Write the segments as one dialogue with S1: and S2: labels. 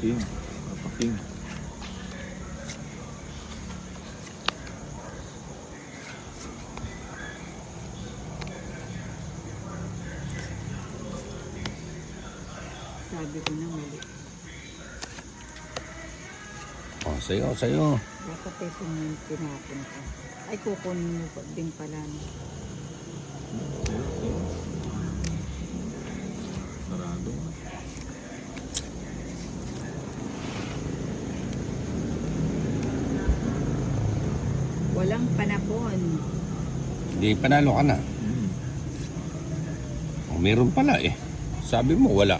S1: King. Papa King.
S2: Sabi ko na mali.
S3: Oh, sa'yo.
S2: Dapat ito yung tinapon ko. Ay, kukunin mo pa din pala. No?
S1: Sarado.
S2: Walang panapon.
S3: Hindi, panalo ka na. Oh, meron pala eh. Sabi mo, wala.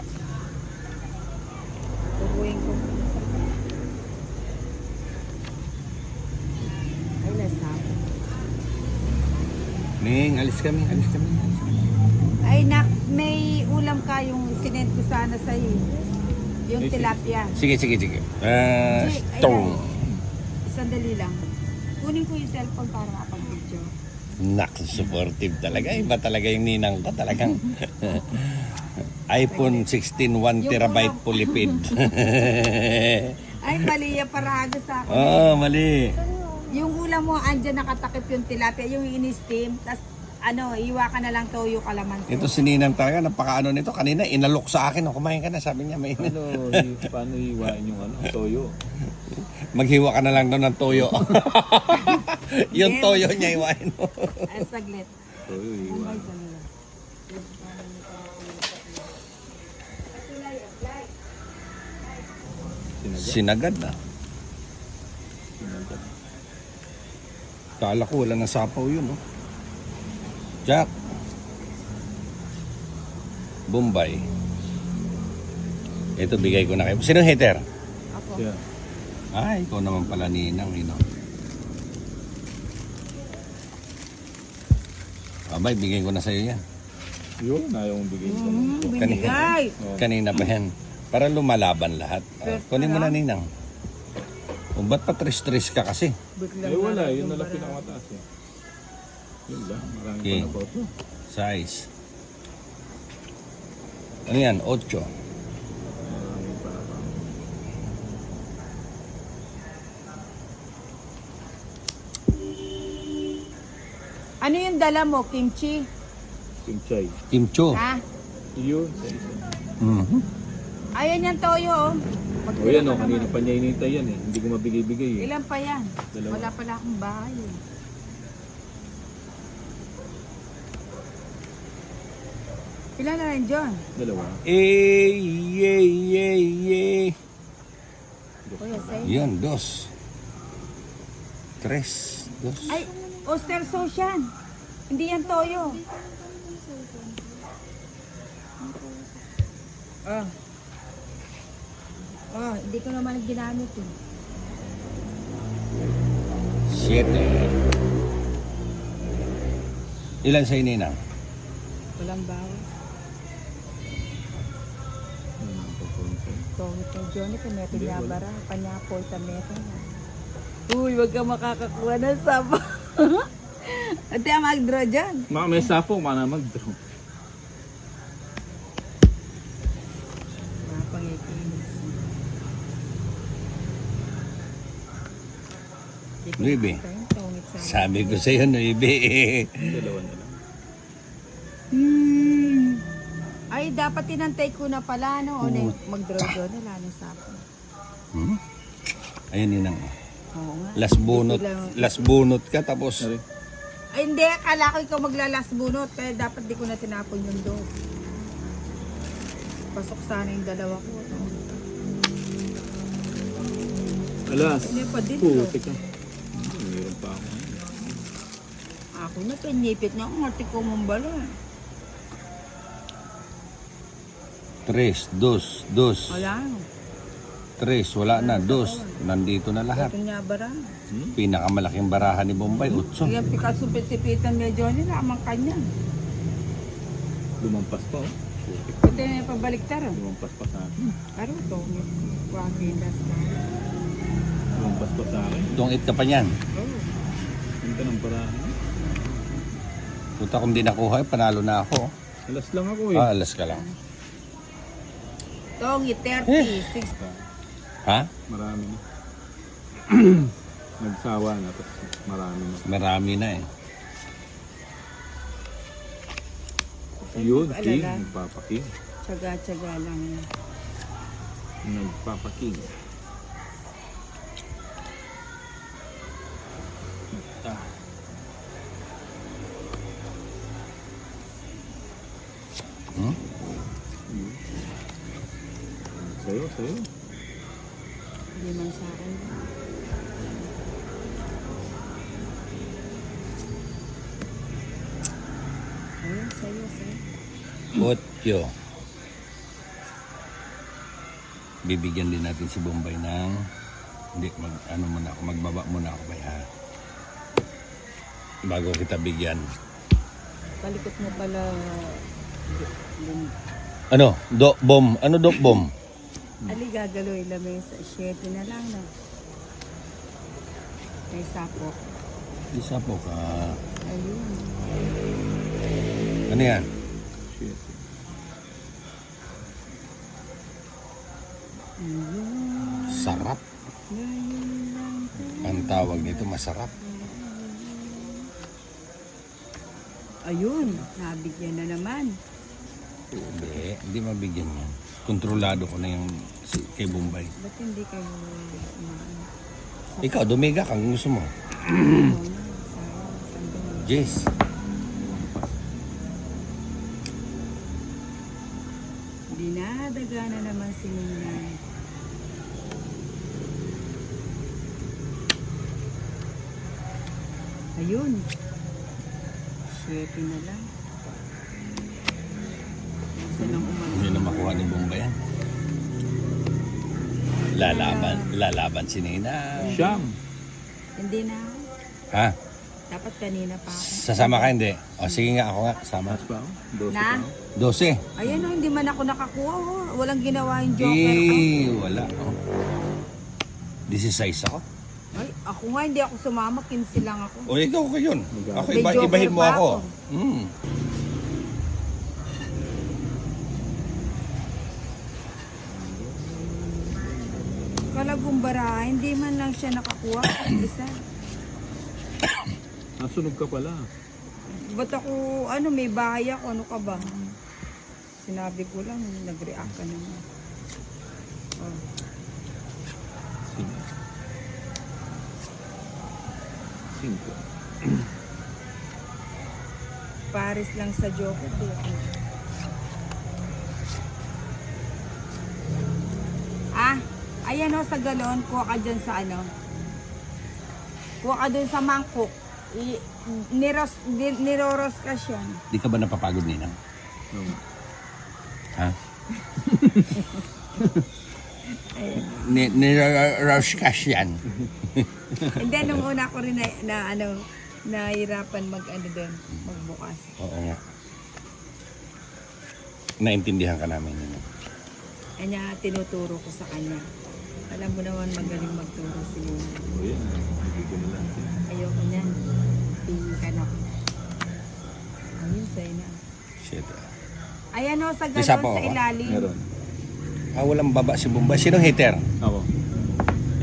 S2: Turuin ko. Ay, lasapon.
S3: Ning, alis kami.
S2: Ay, may ulam ka yung sinend ko sana sa'yo. Yung tilapia.
S3: Sige. Stone.
S2: Sandali lang. Kunin ko yung cellphone para makapag-video.
S3: Nak, supportive talaga. Iba talaga yung ninang ko. Talagang iPhone 16 1 terabyte pulipid.
S2: Ay, mali yung parado sa akin.
S3: Oh, mali.
S2: Yung ulam mo, andyan nakatakip yung tilapia, yung in-steam, tas iwa ka na lang toyo kalamansi.
S3: Ito si ninang talaga. Napakaano nito. Kanina, inalok sa akin. Oh, kumain ka na. Sabi niya, may
S1: Paano hiwain yung toyo?
S3: maghiwa ka na lang doon ng toyo. Yung toyo niya, iwain mo.
S2: Ay, saglit.
S1: Toyo hiwain.
S3: Sinagad na. Kala ko wala na sapaw yun, no? Jack. Bombay. Ito, bigay ko na kayo. Sino hater?
S2: Ako.
S1: Yeah.
S3: Ay, ikaw naman pala ninang, Abay, bigay ko na sa'yo yan.
S1: Yun, ayaw mong bigay ko.
S2: Binigay.
S3: Kanina pa yan. Para lumalaban lahat. Kunin mo na, ninang. O, ba't pa tres-tres ka kasi?
S1: Eh wala, yun na lang pinakamataas eh. Yun lang, maraming
S3: Okay.
S1: pa na po.
S3: Size. Ano yan? 8.
S1: Maraming pa na po.
S2: Ano yung dala mo, kimchi?
S1: Kimchay.
S3: Kimcho.
S2: Ha?
S1: Yun, sa isa.
S3: Mhm.
S2: Ayan yung toyo, oh.
S1: O yan o, kanina pa niya inintay yan eh. Hindi ko mabigay-bigay eh.
S2: Ilan pa yan?
S1: Dalawa.
S2: Wala pala akong bahay, eh. Ilan na rin dyan?
S1: Dalawa.
S3: Eh.
S2: Kuya, sa'yo.
S3: Yan, 2. 3. 2.
S2: Ay, oyster sauce yan. Hindi yan toyo. Ah. Hindi ko naman ginamit eh.
S3: 7. Ilan sa'yo, ninang?
S2: Walang bawas. Tongit ng Johnny, kameto niya bara. Panyapoy, kameto niya. Uy, wag ka makakakuha ng saba. Ate, mag-draw dyan.
S1: Mga may sapo, mana mag-draw.
S2: Mapangikinis.
S3: Nuibe.
S2: Tongit sa
S3: Sabi ko sa'yo, Nuibe.
S1: Dalawa na lang.
S2: Ay, dapat tinantay ko na pala, no? O, mag-draw doon, wala nang sapo.
S3: Ayun, ninang.
S2: Oo nga.
S3: Last bunot ka, tapos
S1: Sorry.
S2: Ay, hindi. Akala ko ikaw maglalas bunot. Kaya dapat di ko na tinapon yung doon. Pasok sana yung dalawa ko. No?
S1: Alas.
S2: Hindi pa din.
S1: Putik ka. Mayroon pa ako.
S2: Ako na, pinipit niya. Ang arte ko mong bala.
S3: 3, 2.
S2: Wala.
S3: 3, wala na. 2, nandito na lahat.
S2: Ito niya bara.
S3: Pinakamalaking barahan ni Bombay, 8.
S2: Kaya Picasso pitipitan niya Johnny. Lamang kanya.
S1: Lumampas pa oh. Putik.
S2: Ito yung pabaliktad.
S1: Lumampas pa sa akin.
S2: Pero ito. Wakilas na.
S1: Lumampas pa sa akin.
S3: Tungit ka pa niyan.
S2: Oh.
S1: Punta ng parahan.
S3: Puta, kung di nakuha, panalo na ako.
S1: Alas lang ako eh.
S3: Alas ka lang.
S2: Tongi, 30, 60.
S3: Ha?
S1: Marami na. Nagsawa na, tapos marami na.
S3: Marami na eh.
S1: Yun, King.
S2: Alala.
S1: Nagpapaking.
S2: Tsaga-tsaga lang yan.
S1: Nagpapaking. Ah.
S3: Hmm?
S1: Yun. Sa'yo, sa'yo.
S2: Hindi man sa akin. Ayun, sa'yo.
S3: Otyo. Bibigyan din natin si Bombay ng magbaba muna ako ba ha? Bago kita bigyan.
S2: Palikot mo pala.
S3: Ano? Bom. Ano bom?
S2: Ali, gagaloy lamesa. 7 na lang na. May sapo.
S3: Isa po ka.
S2: Ayun.
S3: Ano yan?
S1: Shit.
S3: Sarap. Ang tawag nito masarap.
S2: Ayun, nabigyan na naman.
S3: Hindi mabigyan yan. Kontrolado ko na yung kay Bombay.
S2: Ba't hindi kayo umaan?
S3: Ikaw, dumiga kang gusto mo. Jess.
S2: Dinadaga na naman si Ninay. Ayun. 7 na lang. Isa lang
S3: Hindi na makuha ni Bombay yan. Lalaban si Nina.
S1: Siyam.
S2: Hindi na.
S3: Ha?
S2: Dapat kanina pa ako.
S3: Sasama ka hindi? O sige nga ako nga, sama.
S1: Mas pa ako? 12
S2: Na?
S1: pa ako?
S3: 12.
S2: Ayan o, hindi man ako nakakuha. Oh. Walang ginawa yung joker ko.
S3: Wala. Oh. 16 ako.
S2: Ay, ako nga hindi ako sumama. 15 lang ako.
S3: O ikaw ko yun. Ako
S2: May joker
S3: ibahin mo
S2: pa
S3: ako.
S2: ako. Kalagumbara, hindi man lang siya nakakuha. Isa.
S1: Nasunog ka pala.
S2: Ba't ako, may bahay ako, ano ka ba? Sinabi ko lang, nag-react ka naman. Oh.
S1: Cinco.
S2: Paris lang sa joker. Di ako. Ayan o, sa galon, kuha ka dyan sa kuha ka dun sa mangkok. Niroros ka siya.
S3: Di ka ba napapagod Nina?
S1: No.
S3: Ha? Niroros ka siyan.
S2: Hindi, nung una ko rin nahirapan magbukas.
S3: Oo nga. Naintindihan ka namin yun.
S2: Kanya tinuturo ko sa kanya. Alam mo naman magaling magturo si Luna.
S1: O yan. Bibigyan na natin.
S2: Ayoko niyan. Tingin ka na. Ayun, sa'yo na.
S3: Shit.
S2: Ayan o, sa
S3: Isa
S2: galon
S3: pa
S2: sa
S3: ako.
S2: ilalim.
S1: Meron.
S3: Walang baba si Bombay. Sinong hater?
S1: Ako.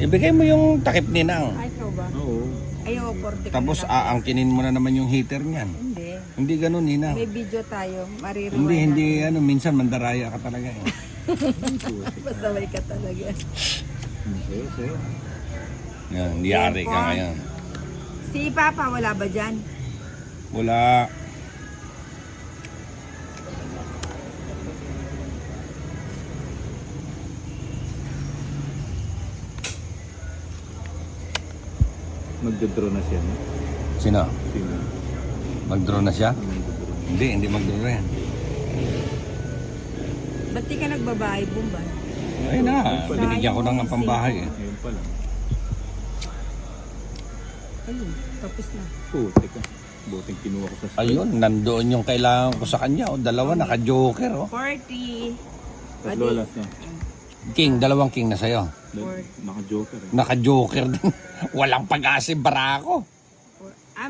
S3: Ibigay mo yung takip Ninang.
S2: Ay, ikaw ba?
S1: Oo.
S2: Ayaw, 40 ka
S3: Tapos
S2: na lang.
S3: aangkinin mo na naman yung hater niyan.
S2: Hindi.
S3: Hindi ganun Nina.
S2: May video tayo. Maririwan
S3: Hindi minsan mandaraya ka talaga eh.
S2: Pasaway ka talaga.
S1: Sa'yo, sa'yo.
S3: Yan, yari ka ngayon.
S2: Si Papa, wala ba dyan?
S3: Wala.
S1: Magdodraw na siya. No?
S3: Sino?
S1: Sino?
S3: Mag-draw na siya?
S1: Magdodraw.
S3: Hindi mag-draw yan.
S2: Ba't di ka nagbabahay, Bumba?
S3: Ayun na, binigyan ko na ng pambahay eh.
S1: Ngayon pa lang.
S2: Ayun, tapos na.
S1: Teka. Buting kinuha ko sa store.
S3: Ayun, nandoon yung kailangan ko sa kanya. O, dalawa, naka-joker oh.
S2: 40.
S1: Tatlo alas na.
S3: King, dalawang king na sa'yo.
S1: Naka-joker eh.
S3: Naka-joker din. Walang pag-asa yung barako.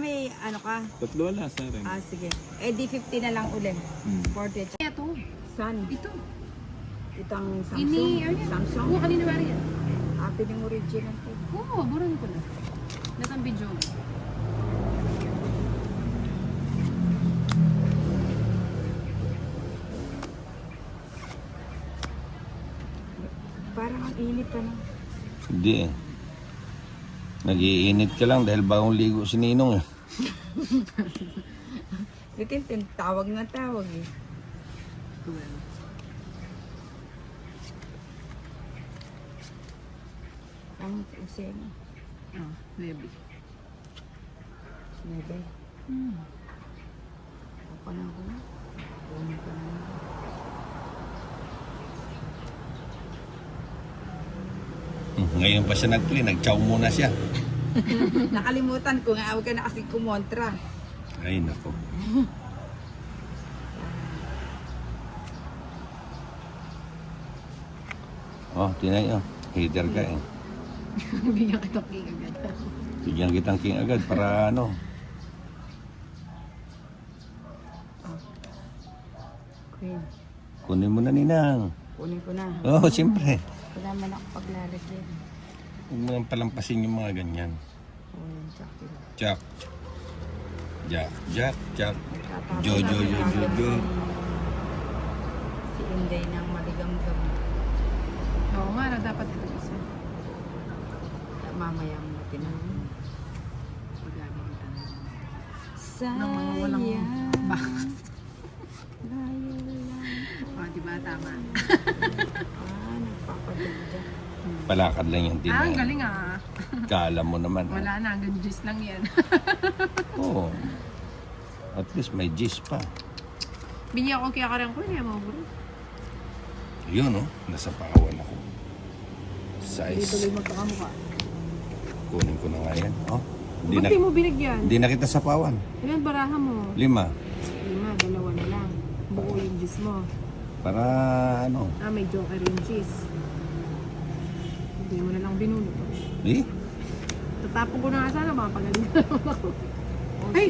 S2: May ano ka?
S1: Tatlo alas na rin.
S2: Sige. Di 50 na lang ulit. 40.
S4: Ito.
S2: San?
S4: Ito.
S2: Itang
S4: Ini,
S2: Samsung.
S4: Samsung. Oo, kanina ba rin yan?
S2: Ito yung original ko.
S4: Oo, buran ko na. Nasaan video?
S2: Parang ang init pa na.
S3: Hindi eh. Nag-iinit ka lang dahil bagong ligo si Ninong eh.
S2: Ito tawag na tawag eh. Ang useng.
S4: Ah, baby.
S2: Nebe. Ako na ako. Kunin ko na.
S3: Ngayon pa siya nag-clean, nag-chow muna siya.
S2: Nakalimutan ko nga, huwag ka na kasi kumontra.
S3: Ay, nako. Oh, tinay oh. Hater ka eh.
S4: Bigyan ka talking agad.
S3: Bigyan kitang king agad para ano.
S2: Queen.
S3: Kunin mo na, Ninang.
S2: Kunin ko na.
S3: Oh, siyempre.
S2: Wala man ako paglalagyan.
S3: Huwag mo nang palampasin yung mga ganyan.
S2: Oh, yan, tsaka.
S3: Jack. Jack, Jack, Jack.
S2: Nagtatapos
S3: Jo,
S2: na
S3: jo, jo, jo, jo.
S2: Si Inday ng maligam-gam.
S4: Oo nga, na dapat ito isa.
S2: Mamaya mo natin ang
S4: Pagagalitan.
S2: sayang.
S4: Nang mga walang bakit.
S2: Layo lang.
S4: O, diba? Tama.
S2: Nagpapadagdag.
S3: Palakad lang yung
S4: Ah,
S3: tinay.
S4: ang galing ah.
S3: Kala mo naman. ah.
S4: Wala na, hanggang gist lang yan.
S3: Oo. At least may gist pa.
S4: Binigyan ko kaya karang ko, niya mo bro.
S3: Yun oh, nasa pawan ako.
S4: Hindi
S3: Size.
S4: tuloy magkakamukha.
S3: Kunin ko na nga yan. Oh, hindi
S4: Ba't
S3: na,
S4: di mo binigyan?
S3: hindi na kita sa pawan.
S4: Ilan baraha mo?
S3: 5.
S4: 5, 2 na lang. Buo yung gist mo.
S3: Para ano.
S4: Ah, may joker yung cheese. Hindi mo na lang binunod.
S3: Eh?
S4: Tatapon ko na nga sana, baka pagaling na naman ako. Ay,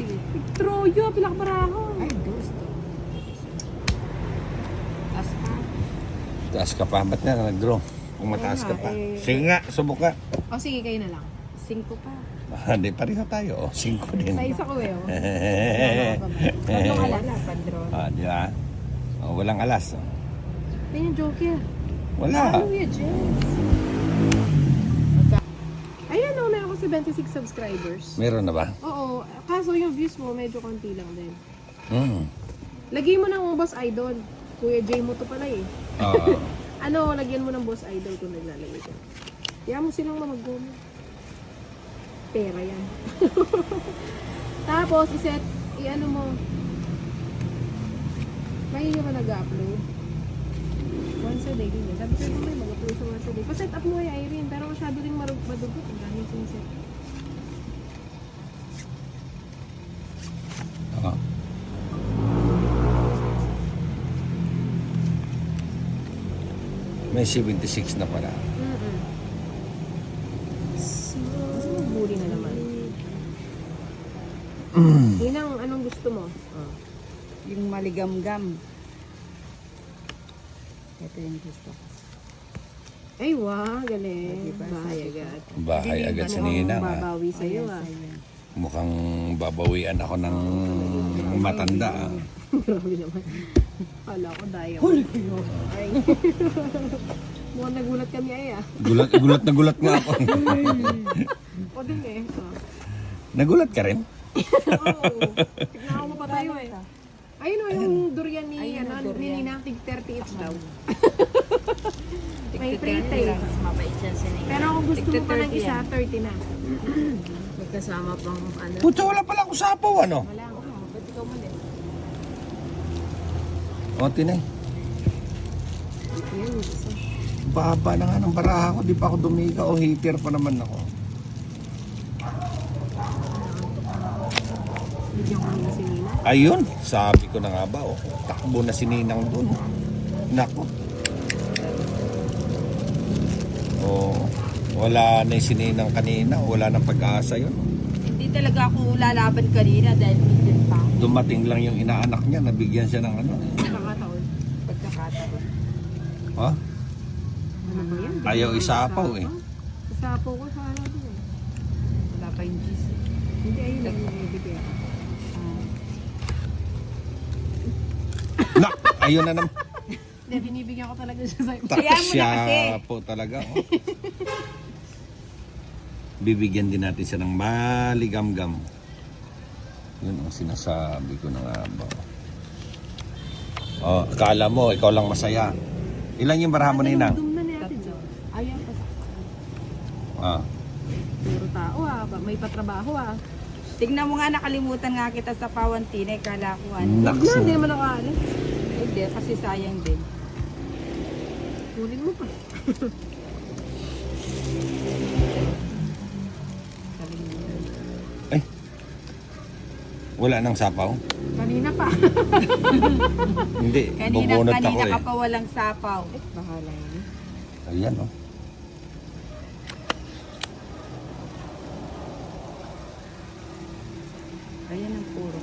S4: Troyo, pilak baraho.
S2: Ay, gusto. Tapos pa.
S3: Taas ka pa. Ba't nga nag-draw? Kung mataas ka pa. Sige nga, subok ka.
S4: O sige, kayo na lang.
S2: 5 pa.
S3: Hindi, pareho tayo. Oh, 5 din.
S4: Sa isa ko eh. Oh.
S2: Tatlong alas. Pandron.
S3: Ah, di ba? Oh, walang alas. Oh.
S4: Yan yung joker.
S3: Wala.
S4: Ano yan, Jess? Ayan o, meron ko 76 subscribers.
S3: Meron na ba?
S4: Oo, kaso yung views mo medyo konti lang din.
S3: Hmm.
S4: Lagyan mo ng Boss Idol. Kuya Jay mo to pala eh.
S3: Oo.
S4: Ano, lagyan mo ng Boss Idol kung naglalagay ka. Kaya mo silang mamag-gomo. Pera yan. Tapos, iset, i-ano mo. Mahiyo ka nag-upload. Once a day din yan. Sabi ko naman, mag-upload sa once a day. Pa-set up mo ay Irene, pero masyado rin madugot. Ang dami siniset.
S3: Oo. May 76 na pala.
S4: Buri na naman. Inang, anong gusto mo?
S2: Yung maligam-gam. Ito yung gusto ko.
S4: Ay, wow, galing.
S2: Diba,
S4: Bahay
S2: sabi ko.
S4: agad.
S3: Bahay agad sa
S4: Mukhang
S3: ninang. Ah.
S4: babawi sa'yo ah.
S3: Mukhang babawian ako ng matanda. Ah.
S4: Grabe naman. Kala ko daya. Huli ko. Ay. Mukhang nagulat kami ay ah.
S3: Gulat na gulat nga ako.
S4: O din eh. Oh.
S3: Nagulat ka rin?
S4: Oo. Tignan mo pa tayo eh. Ayun o, yung durian ni,
S2: Ayun,
S4: ano,
S2: durian.
S4: ni Ninang, tig 30 each daw. May
S2: May
S4: pre-taste.
S2: Mabait siya sa nila.
S4: Pero kung gusto mo pa ng
S2: 30
S4: isa,
S2: yan.
S4: 30 na.
S2: May kasama pang ano.
S3: Puta, wala pala ako sapaw, ano?
S4: Wala ko.
S2: Ba't ikaw mali?
S3: O, tinay.
S4: Yan, yung isa.
S3: Baba na nga ng baraha ko. Di pa ako dumiga o hater pa naman ako.
S4: Bigyan ko muna si Nina.
S3: Ayun, sabi ko na nga ba, oh, takbo na si Ninang dun. Nako. Oh, wala na yung si Ninang kanina, wala nang pag-asa yun.
S2: Hindi talaga ako lalaban kanina dahil minsan pa.
S3: Dumating lang yung inaanak niya, nabigyan siya ng ano.
S4: Nakakataon.
S2: Pagkakataon.
S3: Ha?
S4: Ano ba yan?
S3: Ayaw isapaw eh.
S4: Sapo ko sa ano doon.
S2: Wala pa yung cheese.
S4: Hindi, ayun lang yung ibigay.
S3: Nak! Ayun na naman.
S4: Hindi, binibigyan ko talaga siya sa
S2: Kaya mo na kasi.
S3: Siya po talaga. Oh. Bibigyan din natin siya ng maligamgam. Yun ang sinasabi ko na nga ba. Oh, akala mo, ikaw lang masaya. Ilan yung barahan mo na inang?
S4: Dum na ni Ate Jo. Ayan pa.
S3: Ah.
S4: Puro tao may patrabaho
S2: Tignan mo nga, nakalimutan nga kita sa Pawantinay. Kala ko ano.
S4: Wag na, hindi naman nakaalis.
S2: Hindi, kasi sayang din.
S4: Kunin mo pa.
S3: Ay. Wala nang sapaw?
S4: Kanina pa.
S3: Hindi, bubunot ako
S2: Kanina
S3: eh.
S2: ka pa walang sapaw.
S4: Bahala yun.
S3: Ayan oh.
S2: Ayan ang puro.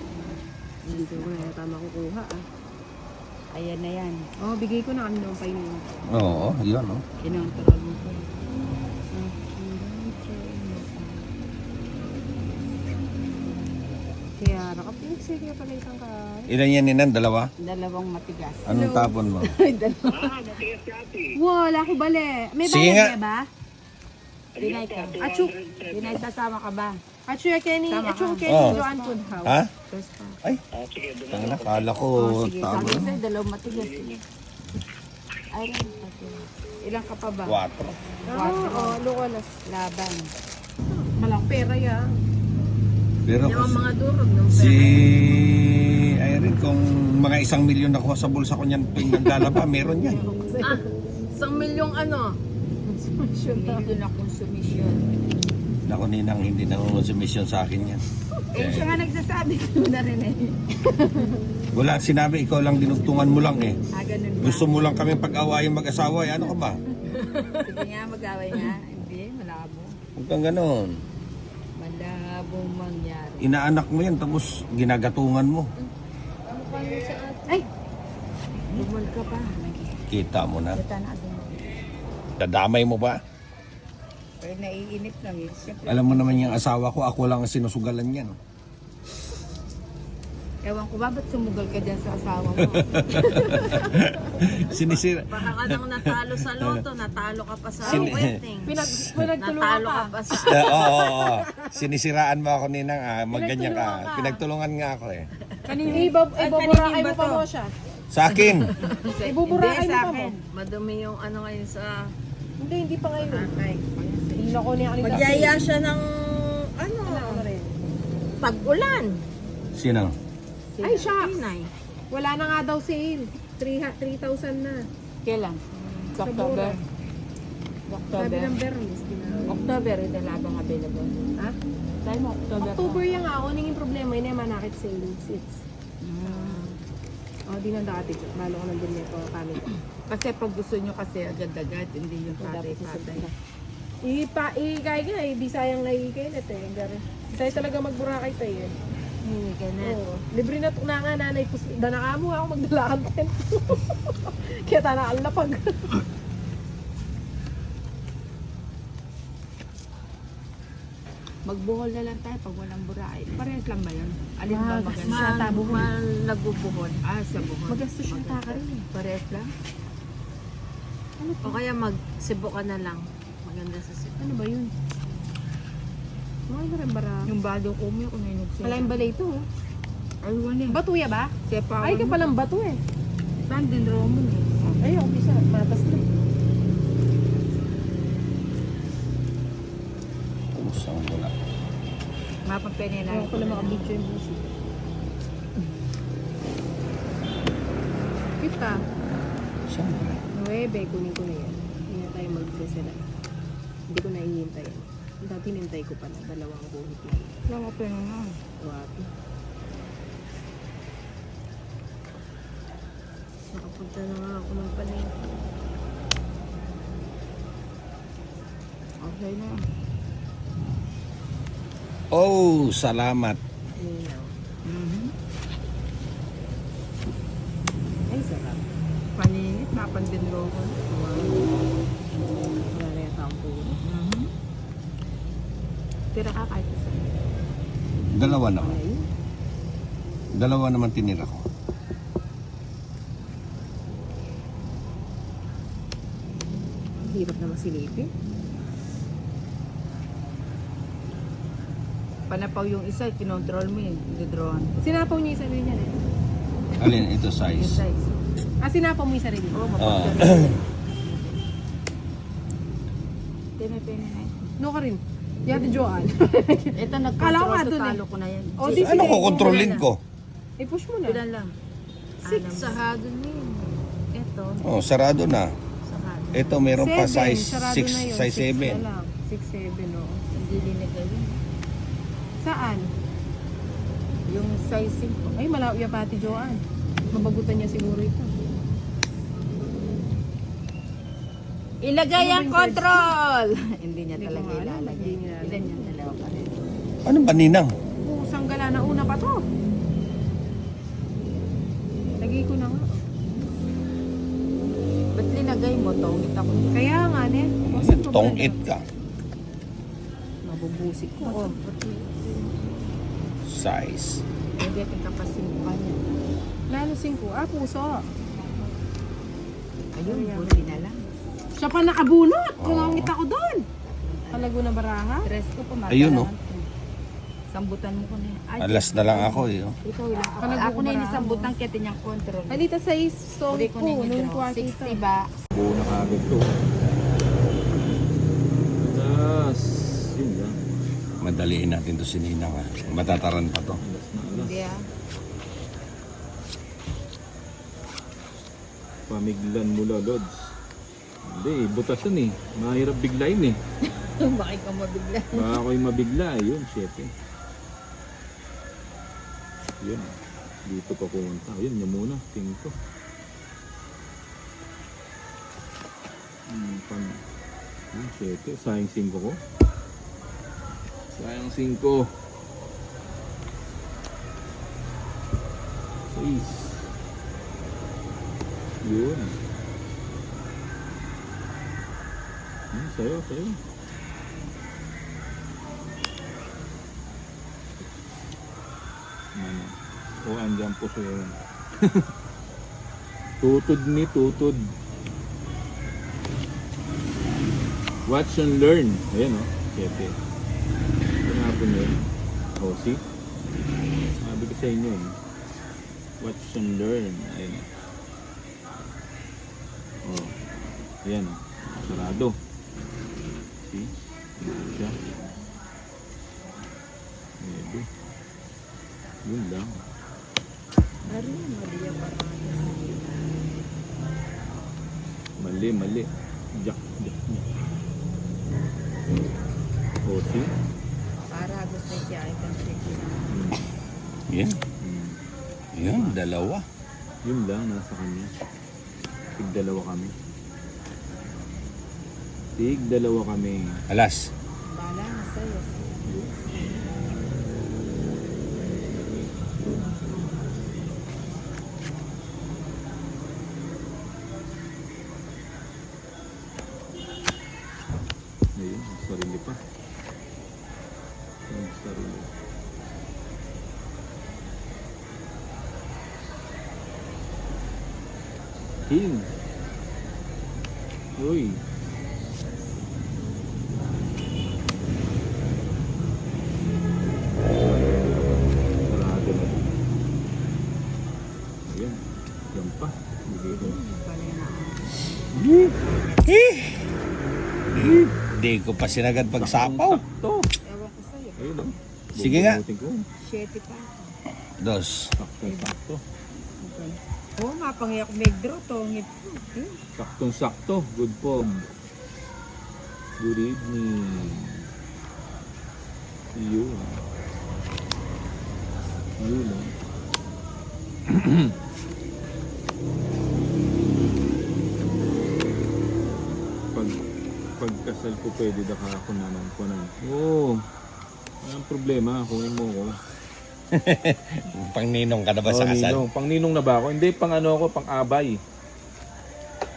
S4: Hindi ko na tama kukuha
S2: Ayan na yan.
S4: Oh, bigay ko na kami ng painin.
S3: Oo, yun oh.
S2: Kinontrol mo po.
S4: Kaya nakapink sige pala isang kain.
S3: Ilan yan ninan? Dalawa?
S2: Dalawang matigas.
S3: Anong tapon mo?
S4: Wala ko bale. May
S3: Sige nga.
S4: bayad ba?
S2: Dinay ka.
S4: Achu.
S2: Dinay, sasama ka ba?
S4: Achu Kenny,
S2: Tama
S4: Achu
S2: ka.
S4: Kenny,
S3: Oh.
S4: Joan Food House.
S3: Ha?
S2: Yes pa.
S3: Ay, tanga, kala ko
S2: Sige,
S3: tama.
S2: sabi sa'yo, dalawang matigas. Ay, ilang ka pa ba?
S3: 4.
S4: Oo, lukolas.
S2: Laban.
S4: Malang pera yan.
S3: Pero
S4: Yung
S3: kasi,
S4: mga durog ng pera.
S3: si Irene, kung mga 1 milyon nakuha sa bulsa ko niyan tuwing naglalaba, meron yan.
S4: 1 milyong ano?
S2: Hindi na konsumisyon.
S3: Naku, ninang, hindi nangungonsumisyon sa akin yan.
S2: Eh, siya nga nagsasabi ko na rin eh.
S3: Wala, sinabi, ikaw lang dinugtungan mo lang eh.
S2: Ah, ganun ba?
S3: Gusto mo lang kami pag-awayin mag-asawa, eh. Ano ka ba?
S2: Sige nga, mag-away nga. Hindi, malabo.
S3: Huwag kang ganon.
S2: Malabong mangyari.
S3: Inaanak mo yan, tapos ginagatungan mo.
S4: Ay!
S2: Lumal ka pa.
S3: Kita mo na.
S2: Kita na agad.
S3: Dadamay mo ba?
S2: Pero naiinip lang eh. Siyempre,
S3: Alam mo naman yung asawa ko, ako lang ang sinusugalan yan.
S2: ewan ko ba, ba't sumugal ka dyan sa asawa mo?
S3: Sinisira.
S5: Baka ka nang natalo sa loto, natalo ka pa sa
S3: Sini-
S5: wedding.
S4: Pinagtulungan
S5: Natalo
S4: ka.
S5: ka pa sa...
S3: Oo. Sinisiraan mo ako ninang, magganyan ka. Pinagtulungan nga ako eh.
S4: Ibuburakay mo pa mo siya.
S3: Sa akin.
S4: Ibuburakay
S2: Hindi,
S4: mo
S2: sa
S4: pa mo.
S2: akin.
S5: Madumi yung ano ngayon sa...
S4: Hindi pa ngayon.
S5: Ay,
S4: Hindi ko niya kanina.
S5: magyaya siya ng... Ano?
S4: Ano rin?
S5: Tag-ulan.
S3: Sino?
S4: Ay, shucks.
S5: Inay.
S4: Wala na nga daw sale. 3,000 na.
S2: Kailan? October.
S4: Sabi
S2: October.
S4: ng Bernis.
S2: October, ito labang available.
S4: Ha?
S2: Tayo mo, October.
S4: October yan nga. Kuning yung problema. Yun yung manakit sale seats. Di na dati. Balo ko nandun nito kami.
S2: Kasi pag gusto nyo kasi agad-agad, hindi yung tatay-tatay.
S4: Ikay ka eh. Di sayang na ikailit eh. Bisaya talaga magburakay tayo eh.
S5: Hindi ka na.
S4: Oo. Libre na ito na nga nanay. Danaka mo ako magdalakad ka. Kaya tanakal na pag.
S2: Magbuhol na lang tayo pag walang buray. Parehas lang ba yun? Alin ba
S4: Ah,
S2: maganda?
S4: Sa tabuhol.
S5: Nagbubuhol.
S2: Ah, sa buhol.
S4: Magastos yung taka rin eh.
S2: Parehas lang?
S5: O kaya mag-Cebu ka na lang. Maganda sa Cebu.
S4: Ano ba yun? Mga na rin bara.
S2: Yung badong umi ko na yung
S4: Wala yung balay ito oh.
S2: Ay, wala.
S4: Batuya ba?
S2: Sepa.
S4: Ay ka palang bato eh.
S2: Bandin Roman eh.
S4: Ay, umpisa. Matas na.
S3: Kusang wala.
S2: Mapapene na.
S4: Ayaw ko lang makabidyo yung busi. Kita.
S3: Siyempre.
S4: 9, kunin ko na yan. Hindi na tayo magsasala. Hindi ko na ihintay yan. Dati nintay ko pala. 2 buhit na.
S2: Mapapene na.
S4: Wapi.
S5: Nakapunta na nga ako ng palengke.
S2: Okay na.
S3: Oh, salamat.
S4: Yun lang.
S2: Mhm.
S4: Ay, sarap.
S2: Paninit, mapandin Roman.
S4: Wala na yung tampo.
S2: Mhm. Tira ka kahit isa.
S3: Dalawa naman. Dalawa naman tinira ko.
S4: Hirap na masilipin.
S2: Panapaw yung isa, kinontrol mo eh. Didrawon.
S4: Sinapaw niya yung sarili niya eh.
S3: Alin, ito
S2: Yung
S3: size.
S2: size.
S4: Sinapaw mo yung sarili niya.
S2: Oo,
S3: Ah.
S2: mapagdari. Pene na eh.
S4: No ka rin. Yate Joanne.
S2: Ito,
S4: Kala ko
S2: nag-control
S4: nga
S2: to,
S4: dun eh.
S2: talo ko na yan.
S4: O, di
S3: Ano
S4: sige.
S3: ko kontrolin ko?
S4: I-push mo na.
S2: Ilan lang?
S4: Six.
S5: Sarado na yun. Ito,
S3: Oh, sarado na.
S5: sarado.
S3: Ito meron pa
S4: Seven.
S3: size
S4: Sarado
S3: 6,
S4: na yun.
S3: size 7.
S4: 6, 7, no.
S2: Hindi linagay yun.
S4: Saan?
S2: Yung sizing ko.
S4: Ay, malayo pa Ate Joanne. Mabagutan niya siguro ito.
S2: Ilagay ang control! Hindi niya
S4: Hindi ko
S2: talaga
S4: nga alam,
S2: ilalagay.
S4: hindi niya
S2: Ilan yung dalawa pa rin?
S3: Ano ba, Ninang?
S4: Pusang gala na una pa to. Lagi ko na nga.
S2: Ba't linagay mo? Tongit ako.
S4: Kaya nga, ne.
S3: Tong-it ka.
S4: Mabubusik ko. Oh.
S3: Size.
S2: Hindi ating kapasin pa niya.
S4: Lalo 5. Puso.
S2: Ayun, buti na lang.
S4: Siya pa nakabunot. Kumangit ako doon. Palago na baraha.
S2: Stress ko pa.
S3: Ayun, no?
S2: Sambutan mo ko na yan. Ay,
S3: Alas na lang ako eh. Oh.
S2: ikaw lang.
S4: Palago
S2: Ako na yung
S4: ko
S2: sambutan kaya tinyang control.
S4: Halita sa istong
S2: Uli
S4: ko.
S2: ko na yung
S4: Nung
S2: draw.
S4: kuha
S2: 60 ba?
S1: Buo na kagad to. Alas. Yun lang.
S3: Madaliin natin to si Ninang. Ha. Matataran pa to.
S1: Alas na alas.
S2: Hindi ah.
S1: Pamiglan mula, Lods. Hindi, butasan eh. Mahirap biglayin eh.
S2: Bakit ka mabigla?
S1: Baka ako'y mabigla eh. Yun, 7. Yun. Dito pa pumunta. Yun, yan muna. 5. Yun, 7. Sayang 5 ko. Sayang 5. 6. Yun. Sayo, sayo. Ano? O, andyan po siya yun. Tutod ni tutod. Watch and learn. Ayan o, 7. Pinapon yun. O, see? Sabi ko sa inyo yun. Watch and learn. Ayan o. O, ayan o. Sarado. See? Ito siya. Maybe. Yun lang.
S2: Ari, mali ang parang.
S1: Mali, mali. Jack, jack niya. O, see?
S2: Para gusto siya ay constriction.
S3: Yan.
S1: Hmm.
S3: Yan, dalawa.
S1: Yun lang, nasa kanya. Tig-dalawa kami. Tig-dalawa kami.
S3: Alas.
S2: Bala na sa'yo.
S1: Ayun, ang sarili pa. Ang sarili. King. Uy. Sarado na. Ayan. Yan pa. Bigay ko.
S3: Hindi ko pa sinagad pagsapaw.
S1: Sakto.
S2: Ewan ko sa'yo.
S1: Ayun o.
S3: Sige nga.
S1: Bubunutin ko.
S2: 7 pa.
S3: Dos.
S1: Sakto.
S2: Okay. Oo, mapangiyak meg-draw. Tongit.
S1: Saktong-sakto. Good po. Good evening. Yun. Yun. Pagkasal ko pwede da ka ako naman ko na. Oo. Walang problema. Kunin mo ko.
S3: Pangninong ka na ba sa kasal?
S1: Ninong. Pang ninong na ba ako? Hindi, pang ano ako, pang abay.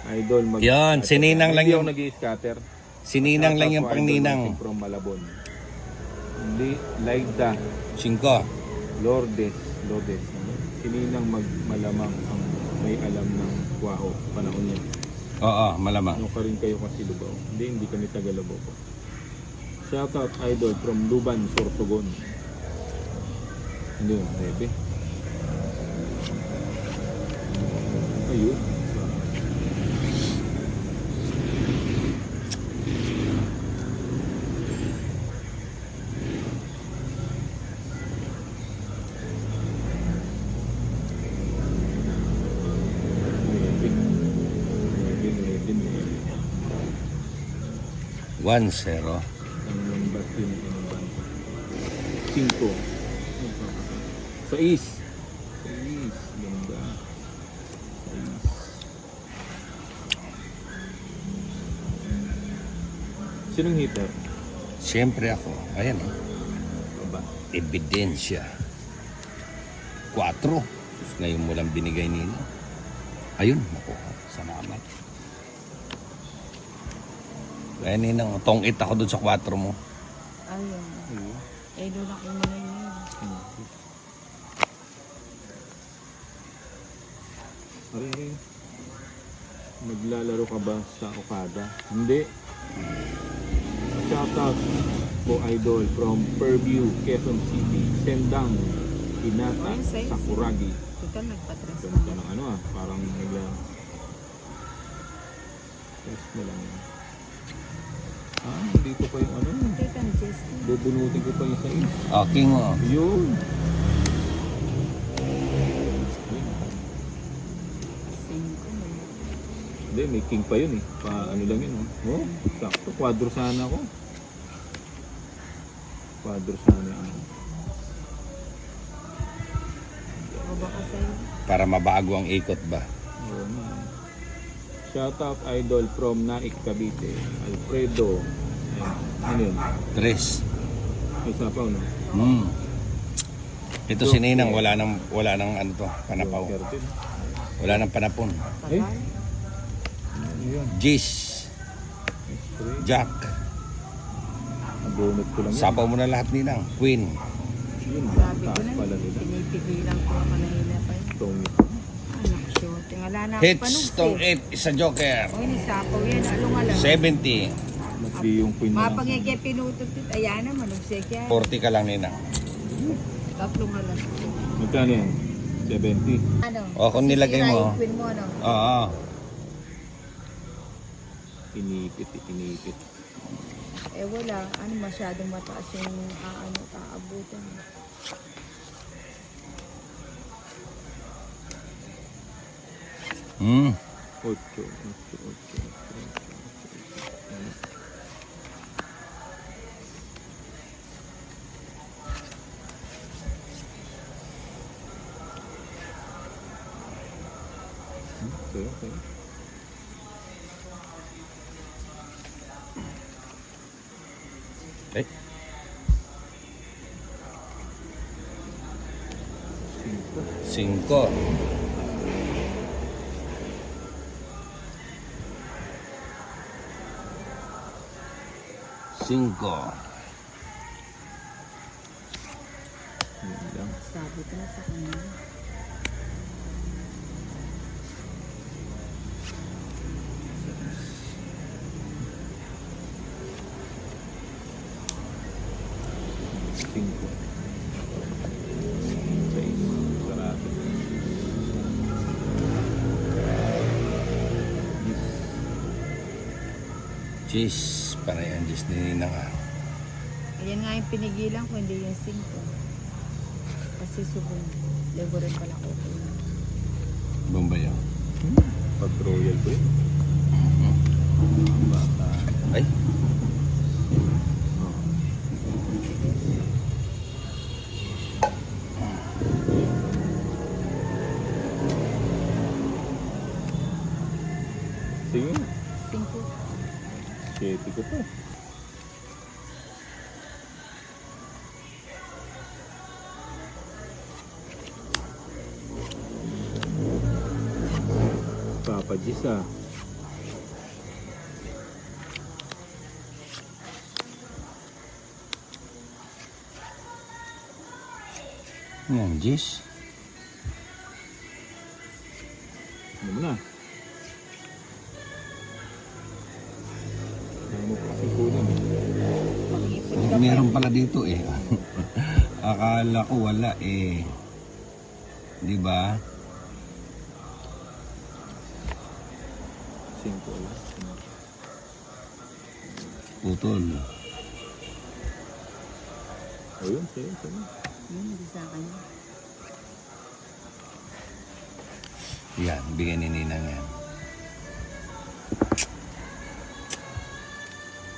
S1: Idol.
S3: Yun, si Ninang lang
S1: Hindi
S3: yung-
S1: ako nag-i-scatter.
S3: Si Ninang lang yung
S1: Shoutout po, Idol
S3: pangninang.
S1: Martin from Malabon. Hindi, Laida.
S3: 5.
S1: Lourdes. Sininang malamang ang may alam ng Kwaho. Panahon niya.
S3: Oo, malamang.
S1: Ano ka rin kayo kasi Lubao? Hindi kami taga Lubao po. Shoutout idol from Luban, Sorsogon. Hindi, Rebe. Ayun. Rebe.
S3: 1-0.
S1: Ang lambat yun ang ban. 5. 6. Ganda. 6. Sinong hitter?
S3: Siyempre ako. Ayan eh.
S1: Aba.
S3: Ebidensya. 4. Sus, ngayon mo lang binigay nila. Ayun, naku. Salamat. Kaya ninang, tongit ako dun sa 4 mo.
S2: Ayun.
S1: Ayun.
S2: Eh, doon ako muna yun.
S1: Ari, naglalaro ka ba sa Okada? Hindi. Shoutout po idol from Fairview, Quezon City, Sendang, Hinata,
S2: Ayun, size.
S1: Sakuragi.
S2: Ito, nagpatres
S1: Ganda ng ano parang nagla... Test na lang. Dito pa yung ano.
S2: Tita ni Jessie.
S1: Bubunutin ko pa yung size.
S3: King mo.
S1: Yun. Hindi, may king pa yun eh. Pa ano lang yun. Oh, sakto. Quadro sana ako. Quadro sana ako.
S2: O baka sa'yo.
S3: Para mabago ang ikot ba?
S1: Oo nga. Shoutout idol from Naik, Cavite. Alfredo. Ano yun?
S3: 3.
S1: May sapaw no?
S3: Ito si Ninang, wala nang ano to, panapaw.
S1: Joker din.
S3: Wala nang panapon.
S1: Eh?
S2: Tagal.
S1: Ano yun?
S3: Gis,
S1: Straight.
S3: Jack.
S1: Nabunot ko lang yan.
S3: Sapaw mo na lahat Ninang. Queen.
S1: Yun,
S2: Sabi ko
S1: taas
S2: na,
S1: pala nila.
S2: pinipigilan ko ako na hila pa yun.
S1: Tongit.
S2: Anak siyo, tingala na ako
S3: Hits,
S2: panugsi.
S3: tong 8, isa joker.
S2: O, inisapaw yan, along-alang.
S3: 70.
S1: Mati yung queen na lang.
S2: Mapangigay pinutot it, ayan na, manugsik yan.
S3: 40 ka lang Ninang.
S2: Tatlong alas.
S1: Magkano yan? 70.
S2: Ano?
S3: O, kung nilagay mo.
S2: Sisira yung queen mo, ano?
S3: Oo.
S1: Inipit.
S2: Eh wala, ano masyadong mataas yung aabutan.
S3: Hmm.
S1: 8. Okay.
S3: Eh, 5. 5.
S1: Yun lang.
S2: Sabi ko na sa kanya.
S1: Cinco. 6. Sarado.
S3: Cheese. Para yan, cheese ni Ninang ah.
S2: Ayan nga yung pinigilan ko, hindi yung 5. Kasi subong. Lego rin pala ko.
S3: Bombay ah.
S1: Pag royal ko yun. Bata.
S3: Ay,
S1: Sige.
S2: 5.
S1: 7 ko pa. Papa Gis ah.
S3: Yan, Jis.
S1: Ano mo na? Ano mo pa kasi kunin?
S3: Meron pala dito eh. Akala ko wala eh. Di ba?
S1: 5 ulit.
S3: Putol.
S1: O yun, sa'yo.
S2: Yun, hindi sa akin.
S3: Yan, bigyan ni Ninang yan.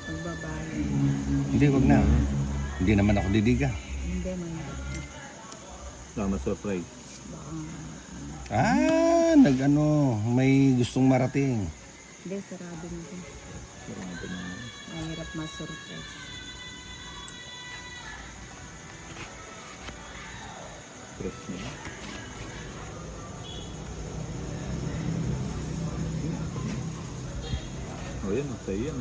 S2: Pagbabayo.
S3: Hindi, wag na. Hindi naman ako didiga.
S2: Hindi man.
S1: Tama surprise.
S2: Baka,
S3: Nag-ano, may gustong marating.
S2: hindi, sarado nito.
S1: Sarado na.
S2: Mahirap ma-surprise.
S1: Press niya. O yan, sa'yo yan.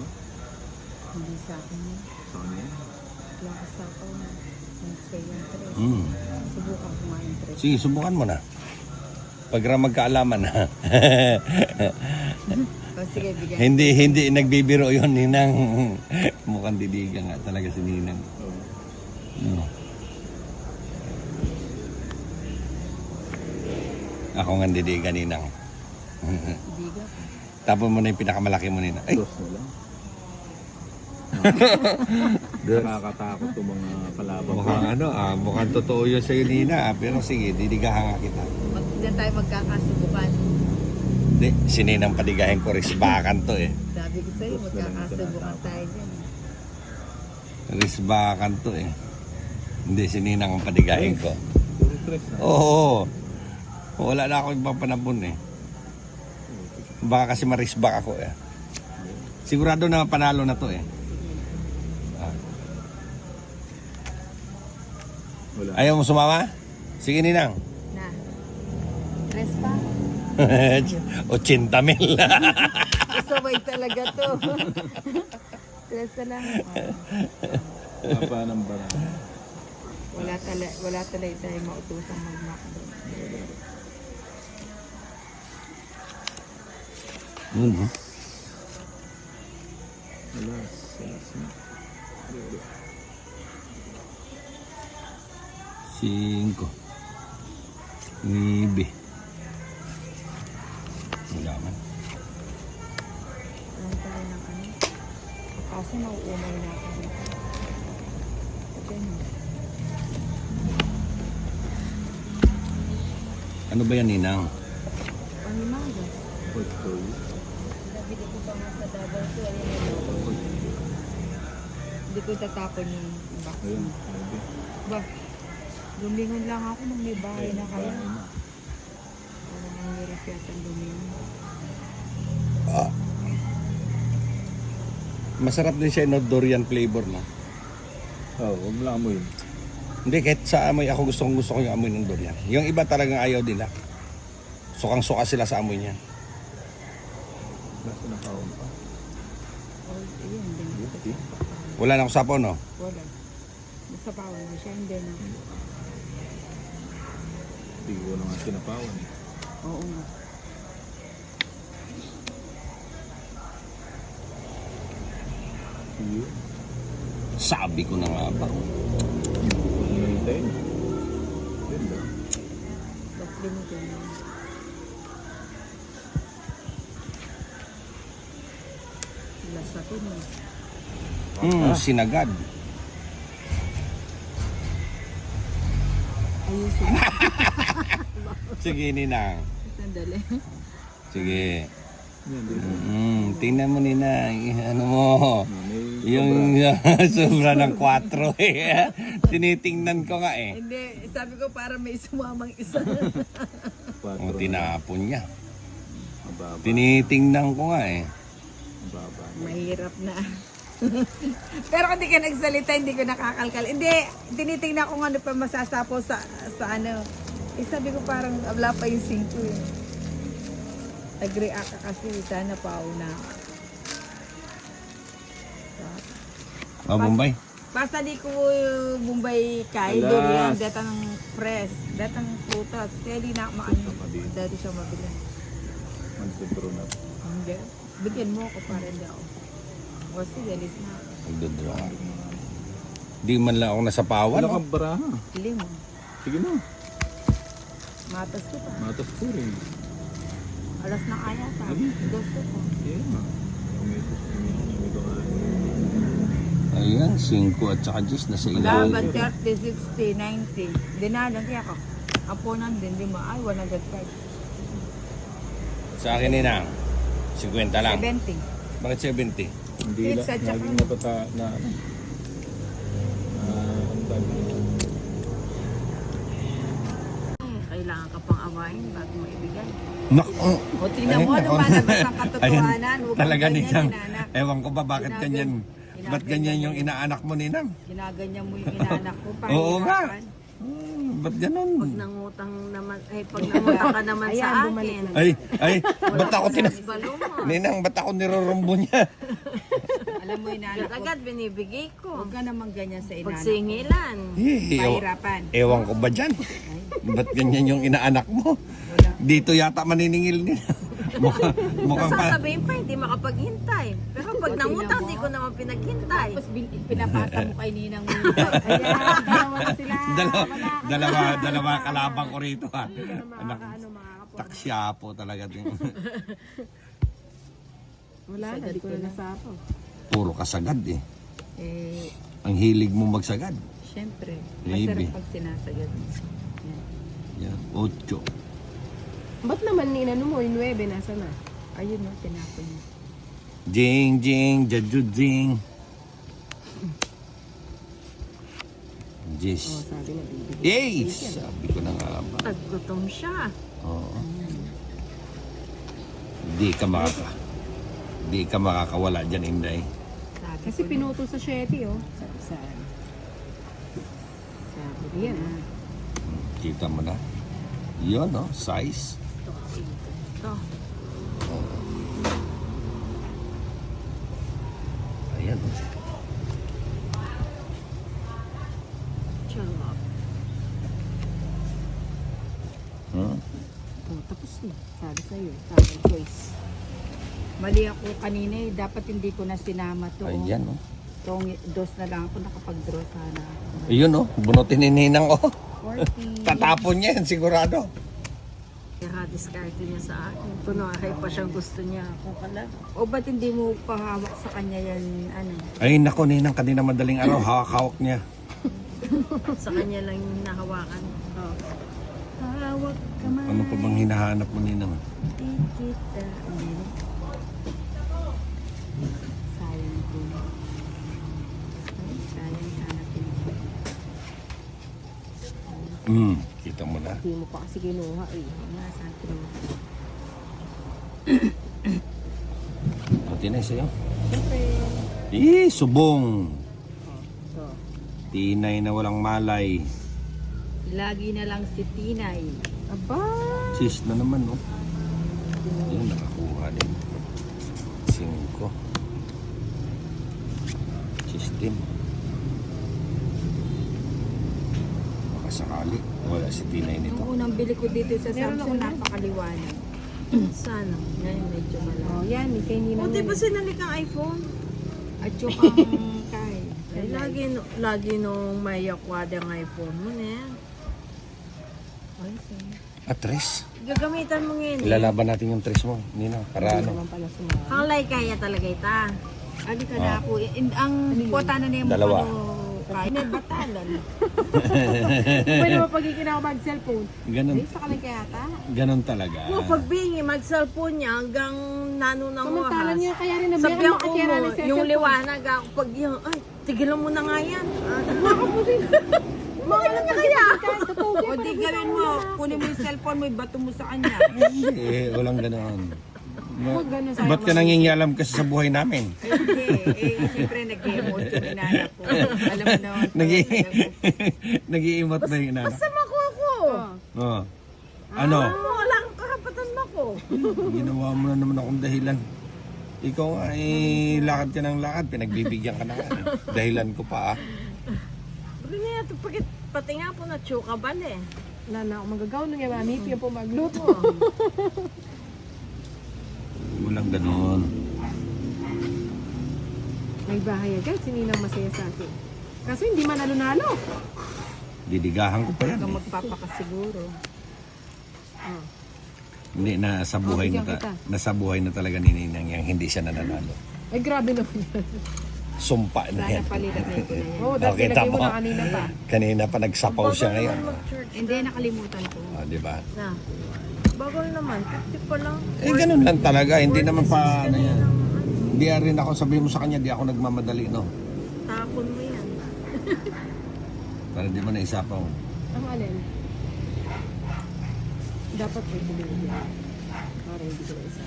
S2: Hindi sa akin yun.
S1: Saan yan?
S2: Lakas ako. Nag-say yung tres.
S3: Hmm.
S2: Subukan ko nga yung tres.
S3: Sige, subukan mo na. Pagka magkaalaman na.
S2: O sige, bigyan.
S3: hindi nagbibiro yon Ninang. Mukhang didiga nga talaga si Ninang. No. Ako nga didiga, Ninang.
S2: Biga pa.
S3: Tapon mo na yung pinakamalaki mo, Ninang. Ay,
S1: Dos na lang. Nakakatakot yung mga kalaban.
S3: mukhang totoo yun sa'yo, Nina. Pero sige, didigahan nga kita.
S2: Diyan tayo magkakasubukan.
S3: Hindi, si Ninang padigahin ko, risbakan to eh.
S2: Sabi ko sa'yo, magkakasubukan tayo dyan.
S3: Risbakan to eh. Hindi, si Ninang ang padigahin ko.
S1: Puro press na.
S3: Oo. Wala na ako ibang panabon eh. Baka kasi marisbak ako eh. Sigurado na panalo na to eh.
S1: Wala.
S3: Ayaw mo sumama? Sige, Ninang.
S2: Na. Tres pa?
S3: 80,000.
S2: Isaway talaga to. Tres na lang.
S1: Papa ng barang.
S2: Wala talaga tayo mautosang mag-macdo.
S3: Hmm.
S1: Alas na.
S3: 5. 9. Wala man.
S2: Ano tayo ng ano? Kasi mauumay na ako dito. Okay na.
S3: Ano ba yan, Ninang?
S2: Panimago.
S1: Pagko yun.
S2: Nabili ko pa nga sa double to. Hindi ko tatapon yung box.
S1: Ayun. Sabi.
S2: Ba, lumingon lang ako nung may bahay na kayo.
S1: Bahay na.
S2: Parang ang hirap yata lumingon.
S3: Masarap din siya, no? Durian flavor, no?
S1: Oh, huwag mo lang amoy.
S3: Hindi, kahit sa amoy, ako gusto ko yung amoy ng durian. Yung iba talagang ayaw nila. Sukang-suka sila sa amoy niya.
S1: Nasa nakaon pa.
S2: Oh, ayun, hindi na.
S1: Buti.
S3: Wala na akong sapo, no?
S2: Wala. Basta pawal na siya, hindi na.
S1: Hindi ko na nga sinapawan eh.
S2: Oo nga.
S1: Yun.
S3: Sabi ko na nga ba.
S1: Huwag mo hintayin. Ganda.
S2: Ba't limitin mo? Lasatin mo.
S3: Sinagad.
S2: Ayusin mo.
S3: Sige, Ninang.
S2: Sandali.
S3: Sige.
S1: Yan, dito.
S3: Tingnan mo, Ninang. Ano mo?
S1: May
S3: Yung sobra ng 4 eh. Tinitingnan ko nga eh.
S2: Hindi, sabi ko para may sumamang isa.
S1: sobra.
S3: O, tinapon niya.
S1: Mababa.
S3: Tinitingnan ko nga eh.
S1: Mababa.
S2: Mahirap na. Pero kung di ka nagsalita, hindi ko nakakalkal. Hindi, tinitingnan ko nga ano pa masasapo sa ano. Eh, sabi ko parang wala pa yung 5 eh. Nag-react ka kasi sana pauna.
S3: O, Bombay.
S2: Basta di ko Bombay kay
S1: Alas.
S2: Dorian, datang fresh. Lahat ng prutas. Kaya di na maano. Dati siya mabili.
S1: Magtuturo na.
S2: Hindi. Bigyan mo ako para hindi ako. O sige, alis na ako.
S3: Nagdodraw. Di man lang ako nasapawan.
S1: Wala
S3: Oh.
S1: kang baraha.
S2: Pili mo.
S1: Sige na.
S2: Matas ko pa.
S1: Matas ko rin.
S2: Alas na kaya ta.
S1: Ano?
S2: Gusto ko.
S1: Yeah. May kumain.
S3: Ayan, 5 at saka 10 na sa
S2: Laban
S3: ilalim.
S2: 30, 60, 90. Dinalan kaya ako. Aponan din, di ba? Ay, 105.
S3: Sa akin nina, 50 lang.
S2: 70.
S3: Bakit 70?
S1: Hindi
S2: Pizza,
S1: lang.
S2: tsaka
S1: Laging natata na ano. Ang tawag nito.
S5: Kailangan ka pang awayin bago mo ibigay.
S3: Naku.
S2: O tingnan mo, lumalabas ang katotohanan. Huwag
S3: Talaga
S2: kang
S3: Ninang.
S2: ganyan, inanak.
S3: Ewan ko ba bakit ganyan. Ba't ganyan yung inaanak mo Ninang?
S2: Ginaganyan mo yung inanak ko.
S3: Oo nga.
S2: pahirapan.
S3: Ba't ganun?
S5: Pag nangutang naman, pag nangutang ka naman sa
S4: Ayan, bumalik
S5: akin.
S3: Ay, ba't ako
S5: Balo mo.
S3: Ninang, ba't ako nirorombo niya?
S2: Alam mo, inanak ko.
S5: Agad binibigay ko.
S2: Huwag ka naman ganyan sa inanak ko.
S5: Pagsingilan.
S2: Pahirapan.
S3: Ewan ko ba dyan? Ba't ganyan yung inaanak mo? Dito yata maniningil niya. Mukhang pa.
S5: Sasabihin pa, hindi makapaghintay. Pero pag nangutang, di ko naman pinaghintay.
S2: Tapos pinapasa mo kay Ninang mo.
S4: Ayan, dalawa na sila.
S3: Dalawa kalabang ko rito ha. Anak,
S4: Makakapo.
S3: taksya po talaga din.
S4: Wala na, di ko na nasapo.
S3: Puro kasagad eh.
S2: Eh,
S3: Ang hilig mo magsagad.
S2: syempre.
S3: Maybe.
S2: Masarap pag sinasagad.
S3: Yan, 8.
S4: Ba't naman ninano mo, yung 9, nasa na?
S2: Ayun no, tinapon niya.
S3: Jing, jing, jajujing. Jis.
S4: Sabi na, baby.
S3: Yay! Sabi ko na nga ba.
S5: Paggutom siya.
S3: Oo. Di ka makakawala dyan, Inday.
S2: Sabi
S4: Kasi
S2: ko
S4: pinutol sa 7, oh.
S2: Sabi
S4: Yan, ah.
S3: Kita mo na. Yun, no? Size.
S5: Ito.
S3: Ayan.
S5: Charot.
S3: Hmm?
S4: Oh, tapos na. Sabi sa'yo, tamang choice.
S2: Mali ako kanina eh. Dapat hindi ko na sinama to.
S3: Ayan, no?
S2: Itong dos na lang ako nakapag-draw sana.
S3: Ayun, no? Bunutin ni Ninang, oh.
S2: 40.
S3: Tatapon niya yan, sigurado.
S5: Kaya diskarte niya sa akin. Kunwari pa siyang gusto niya ako pala.
S2: O ba't hindi mo pahawak sa kanya yan, ano?
S3: Ay, nako, Ninang, kanina madaling araw, hawak-hawak niya.
S5: Sa kanya lang yung nahawakan.
S2: Oh. Hawak ka man.
S3: Ano pa bang hinahanap mo, Ninang?
S2: Di kita. Sayang ko. Ay, sayang hanapin ko.
S3: Kita mo na.
S4: Hindi mo pa kasi kinuha, eh.
S2: Nga sa akin.
S3: Buti na sa'yo.
S4: Siyempre.
S3: Subong.
S4: So,
S3: Tinay na walang malay.
S2: Lagi na lang si Tinay.
S4: aba!
S3: Sis na naman, no? Yun, nakakuha din. 5. Sis din. Baka sakali. Wala si Tinay nito.
S2: Yung unang bili ko dito sa
S4: Meron
S2: Samsung,
S4: ako na.
S2: napakaliwanag.
S5: Sana. Ngayon medyo malaki.
S4: Oh, yan, kay Ninang.
S5: Buti pa sinalik ang iPhone.
S2: At yung ang kay.
S5: Ay, lagi nung may yakwada ang iPhone mo na yan.
S2: Ay, sige.
S3: Tres.
S5: Gagamitan mo ngayon.
S3: Ilalaban natin yung tres mo, Nina. Para
S4: Hindi
S3: ano?
S4: naman pala sumama.
S5: Kalay kaya talaga ita.
S2: Ano ka na ako? Ang kuwata na niya mo
S3: Dalawa.
S2: kaya. May batalan.
S4: Pwede mo pagiging ako mag-cellphone.
S3: Ganun,
S4: Ay, sa kalay kaya ata.
S3: ganun talaga.
S5: Kung pagbingi, mag-cellphone niya hanggang nanunang
S4: Samantalan niya kaya rin nabiyak
S5: Sabihan
S4: ang
S5: ko
S4: makatira
S5: mo,
S4: na sa
S5: yung
S4: cellphone.
S5: liwanag ako, pag yung, ay, tigilan mo na nga yan.
S2: Mga alam niya kaya.
S4: Totoo
S2: O di gawin mo. Kunin mo yung cellphone mo, ibato mo sa kanya.
S3: Walang ganun.
S4: Huwag ganun sa
S3: Ba't ka nangingialam kasi sa buhay namin?
S2: Hindi. Siyempre nag-emote yung inanak ko. Alam mo naman.
S3: Nag-iimot ba yung inanak?
S5: Masama ko ako.
S3: Oh. Ano?
S5: Wala kang karapatan mo ko.
S3: Ginawa mo na naman akong dahilan. Ikaw nga lakad ka ng lakad, pinagbibigyan ka na nga. Dahilan ko pa ah.
S5: Sabi niya, pati nga po na chuka bale.
S4: Wala na ako magagawa nung yung mami, yung po magluto.
S3: Walang ganon.
S4: May bahay agad, sininang masaya sa akin. Kaso hindi manalo-nalo.
S3: Didigahan ko pa yan.
S5: Huwag
S3: Eh.
S5: magpapakasiguro.
S3: Hindi, nasa buhay na,
S4: bigyan kita.
S3: nasa buhay na talaga ni Ninang yang hindi siya nananalo.
S4: Ay, grabe naman yan.
S3: Sumpa na
S5: Sana
S3: yan.
S5: palitan na ko na yan.
S4: Oo, dahil
S3: Okay,
S4: pinagay mo
S3: tama.
S4: na kanina pa.
S3: Kanina pa nagsapaw siya ngayon.
S5: Hindi, nakalimutan ko.
S3: Di ba?
S5: Na. Bagal naman, 50 pa lang.
S3: Eh, ganun lang talaga. Hindi naman pa, ano yan. Hindi rin ako, sabihin mo sa kanya, di ako nagmamadali, no?
S5: Tapon mo yan.
S3: Para di mo na isapaw.
S4: Ang alin? Dapat may bumili yan. Para hindi ko isa.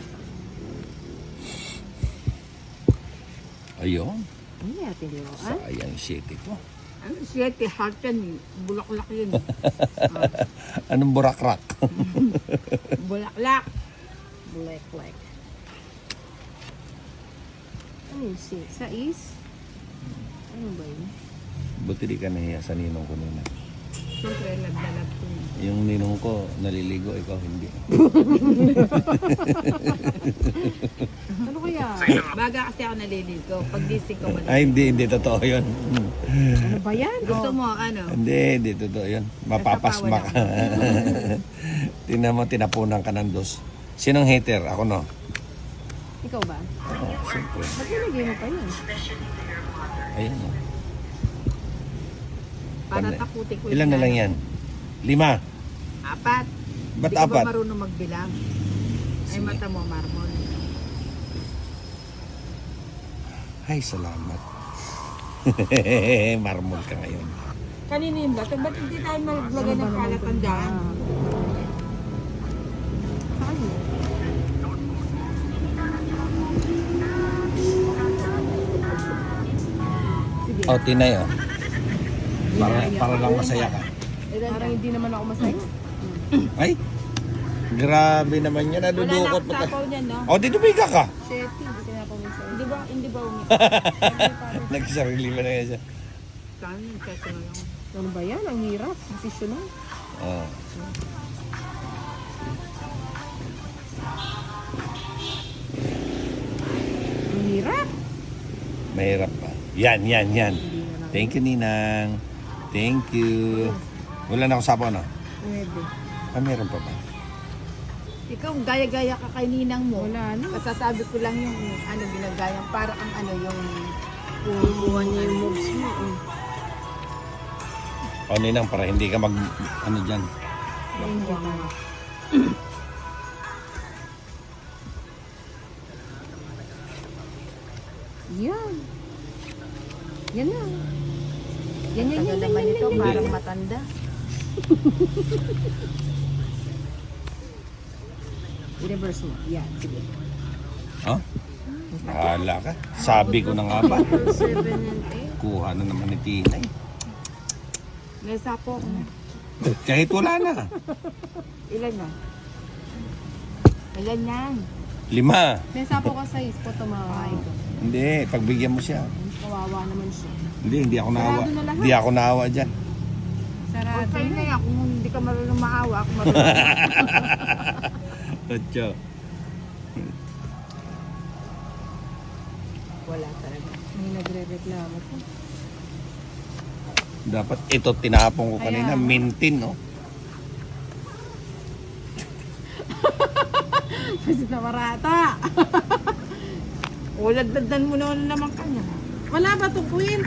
S3: Ayun.
S4: Ano natin yun?
S3: Sayang shit ito.
S5: Ano, 7 heart yan. Bulaklak yun.
S3: Anong burakrak?
S5: Bulaklak. Bulaklak.
S4: Ano yung sa is? Ano ba yun?
S3: Buti di ka nahiya sa ninong ko nuna.
S5: Siyempre, nagdalag ko.
S3: Yung ninong ko, naliligo, ikaw hindi.
S4: Ano kaya?
S5: Baga kasi ako naliligo. Pag gising ko, wala.
S3: Ay, hindi totoo yun.
S4: Ano ba yan?
S5: Gusto mo, ano?
S3: Hindi totoo yun. Mapapasma ka. Tingnan mo, tinapunan ka ng dos. Sinong hater? Ako, no?
S4: Ikaw ba?
S3: Oo, siyempre.
S4: Ba't nilagay mo pa yun?
S3: Ayan, no?
S5: Para
S3: Pan-
S5: takuti ko.
S3: Ilan na lang yan? 5.
S5: 4.
S3: Ba't
S5: Di ka ba
S3: 4?
S5: marunong magbilang? Ay, mata mo, marmol.
S3: Ay, salamat. Marmol ka ngayon.
S5: Kanino yung bato? Ba't hindi tayo maglagay ng palatandaan?
S4: Saan yun? Sige.
S3: O, tinay, o. Para lang masaya ka.
S4: Parang hindi naman ako masaya.
S3: Ay, grabe naman yan. Nadudukot mo ka.
S5: Sapaw niyan, no?
S3: O, dinubiga ka.
S4: Shetty, sinapaw mo sa'yo.
S5: Hindi ba
S3: Nagsarili mo na yan siya.
S5: Saan? Kasi nga lang.
S4: Ano ba yan? Ang hirap. Desisyon mo.
S3: Oh.
S4: Ang hirap.
S3: Mahirap pa. Yan. Thank you, Ninang. Thank you. Wala na ako sapaw, no?
S4: Pwede.
S3: Ah, meron pa ba?
S5: Ikaw, gaya-gaya ka kay ninang mo.
S4: Wala na.
S5: Kasasabi ko lang yung ano ginagaya. Para ang ano yung kukuha niya yung moves mo.
S3: O, Ninang, para hindi ka mag... Ano dyan?
S4: Hindi pa. Yan. Yan na. Yan.
S5: Tagal naman ito, parang matanda.
S4: I-reverse mo. Yan. Sige.
S3: Ha? Bahala ka. Sabi ko na nga ba?
S5: 7 and
S3: Kuha na naman ni Tinay.
S5: 8. May sapo ko.
S3: Kahit wala na.
S5: Ilan na? Ilan na?
S3: 5.
S4: May sapo ka sa ispo tumaway ko.
S3: Hindi, pagbigyan mo siya.
S4: Kawawa naman siya.
S3: Hindi ako naawa.
S4: Sarado na lahat.
S3: Hindi ako naawa dyan.
S4: Sarado
S5: Okay
S4: na.
S5: na yan. Kung hindi ka marunong maawa, ako marunong.
S3: Ocho.
S5: Wala talaga.
S4: May nagre-reklamo ko.
S3: Dapat ito tinapon ko kanina.
S4: Kaya-
S3: Mintin, no?
S4: Pasit na marata.
S5: Ulad-ladan mo naman kanya.
S4: Wala ba to, Queen?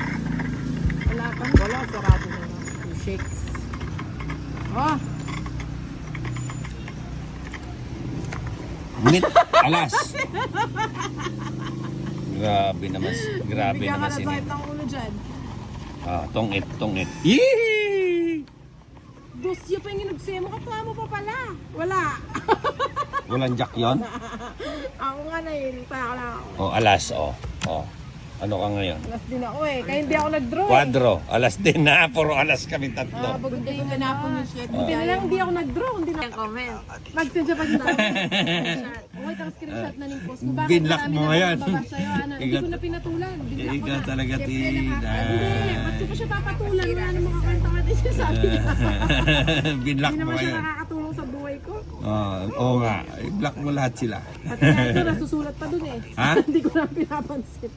S5: Wala pa. Wala, sarado na lang. Two shakes.
S4: Oh,
S3: Minit. Alas. Grabe naman. Grabe
S4: bigyan ka
S3: naman
S4: na
S3: si
S4: sakit
S3: Nina.
S4: ng ulo dyan.
S3: Ah, tongit. Yee!
S4: Dosya pa yung ginagsiya mo. Katuwa mo pa pala. Wala.
S3: Walang jack yon?
S4: Ako nga na yun. Ako lang ako.
S3: O, alas, o. O. Ano ka ngayon?
S4: Alas din ako eh. Kaya hindi ako nag-draw eh.
S3: Quadro. Alas din na. Puro alas kami
S4: Ah,
S3: tatlo.
S4: bagod
S5: Hindi
S4: yung
S5: ko tinapon yung shirt.
S4: Hindi na lang hindi ako nag-draw. Hindi na.
S5: Comment.
S4: Mag-send siya pa din ako. kita ang screenshot na ning post ko. Bakit
S3: Binlock
S4: marami
S3: mo
S4: na
S3: ngayon.
S4: bababa sa'yo, Ana? Hindi ko na pinatulan. Binlock ko
S3: Ikaw
S4: na.
S3: talaga, Tina.
S4: Hindi, ba't ko pa siya papatulan? Wala namang kakwenta ka din siya sabi niya.
S3: Binlock
S4: Hindi
S3: mo
S4: naman siya
S3: ngayon.
S4: nakakatulong sa buhay ko.
S3: Oo nga. I-block mo lahat sila.
S4: Pati nga ito, nasusulat pa dun eh.
S3: Ha?
S4: Hindi ko na pinapansin.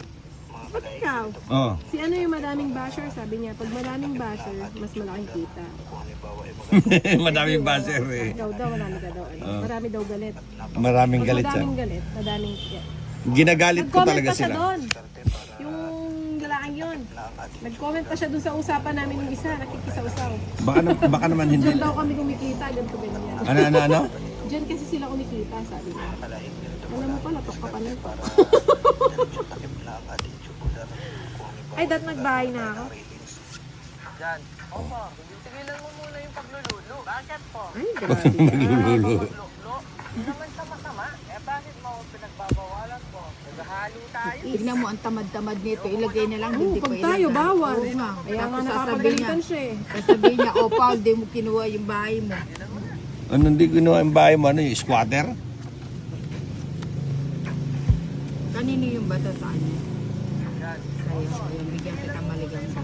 S4: Ba't ikaw?
S3: Oo.
S4: Si ano yung madaming basher, sabi niya, pag maraming basher, mas malaking kita.
S3: Madaming buzzer eh.
S4: Ikaw daw, marami ka daw. Ano? Marami daw galit.
S3: Maraming
S4: Pag
S3: galit siya.
S4: madaming galit, madaming...
S3: Ginagalit ko
S4: Nag-comment
S3: talaga
S4: pa siya
S3: sila.
S4: doon. Yung lalaking yun. Nag-comment pa siya doon sa usapan namin yung isa, nakikisaw-saw.
S3: Baka naman hindi.
S4: Diyan daw kami kumikita, ganito ganyan.
S3: Ano?
S4: Diyan kasi sila kumikita, sabi niya. Alam mo pala, tok ka pa nito. Ay, dad, nagbahay na ako.
S6: Tigilan mo muna yung paglululo. Bakit po?
S4: Ay, grabe ka.
S3: Lulu.
S6: Hindi naman sa masama. Bakit mo ako pinagbabawalan po? Naghahalo tayo.
S5: Tignan mo ang tamad-tamad nito. Ilagay na lang.
S4: Oo,
S5: Hindi
S4: pag
S5: pa
S4: tayo,
S5: ilagay.
S4: bawal.
S5: Oo nga.
S4: Kaya nga
S5: Tapos sasabihin niya,
S4: nakapagalitan siya eh.
S5: sasabihin niya, oh Paul, di mo kinuha yung bahay mo.
S3: Ano hindi ginawa yung bahay mo? Ano yung squatter?
S5: Kanino yung bata sa kanya? Sa'yo. Ayun, bigyan kita maligang sa.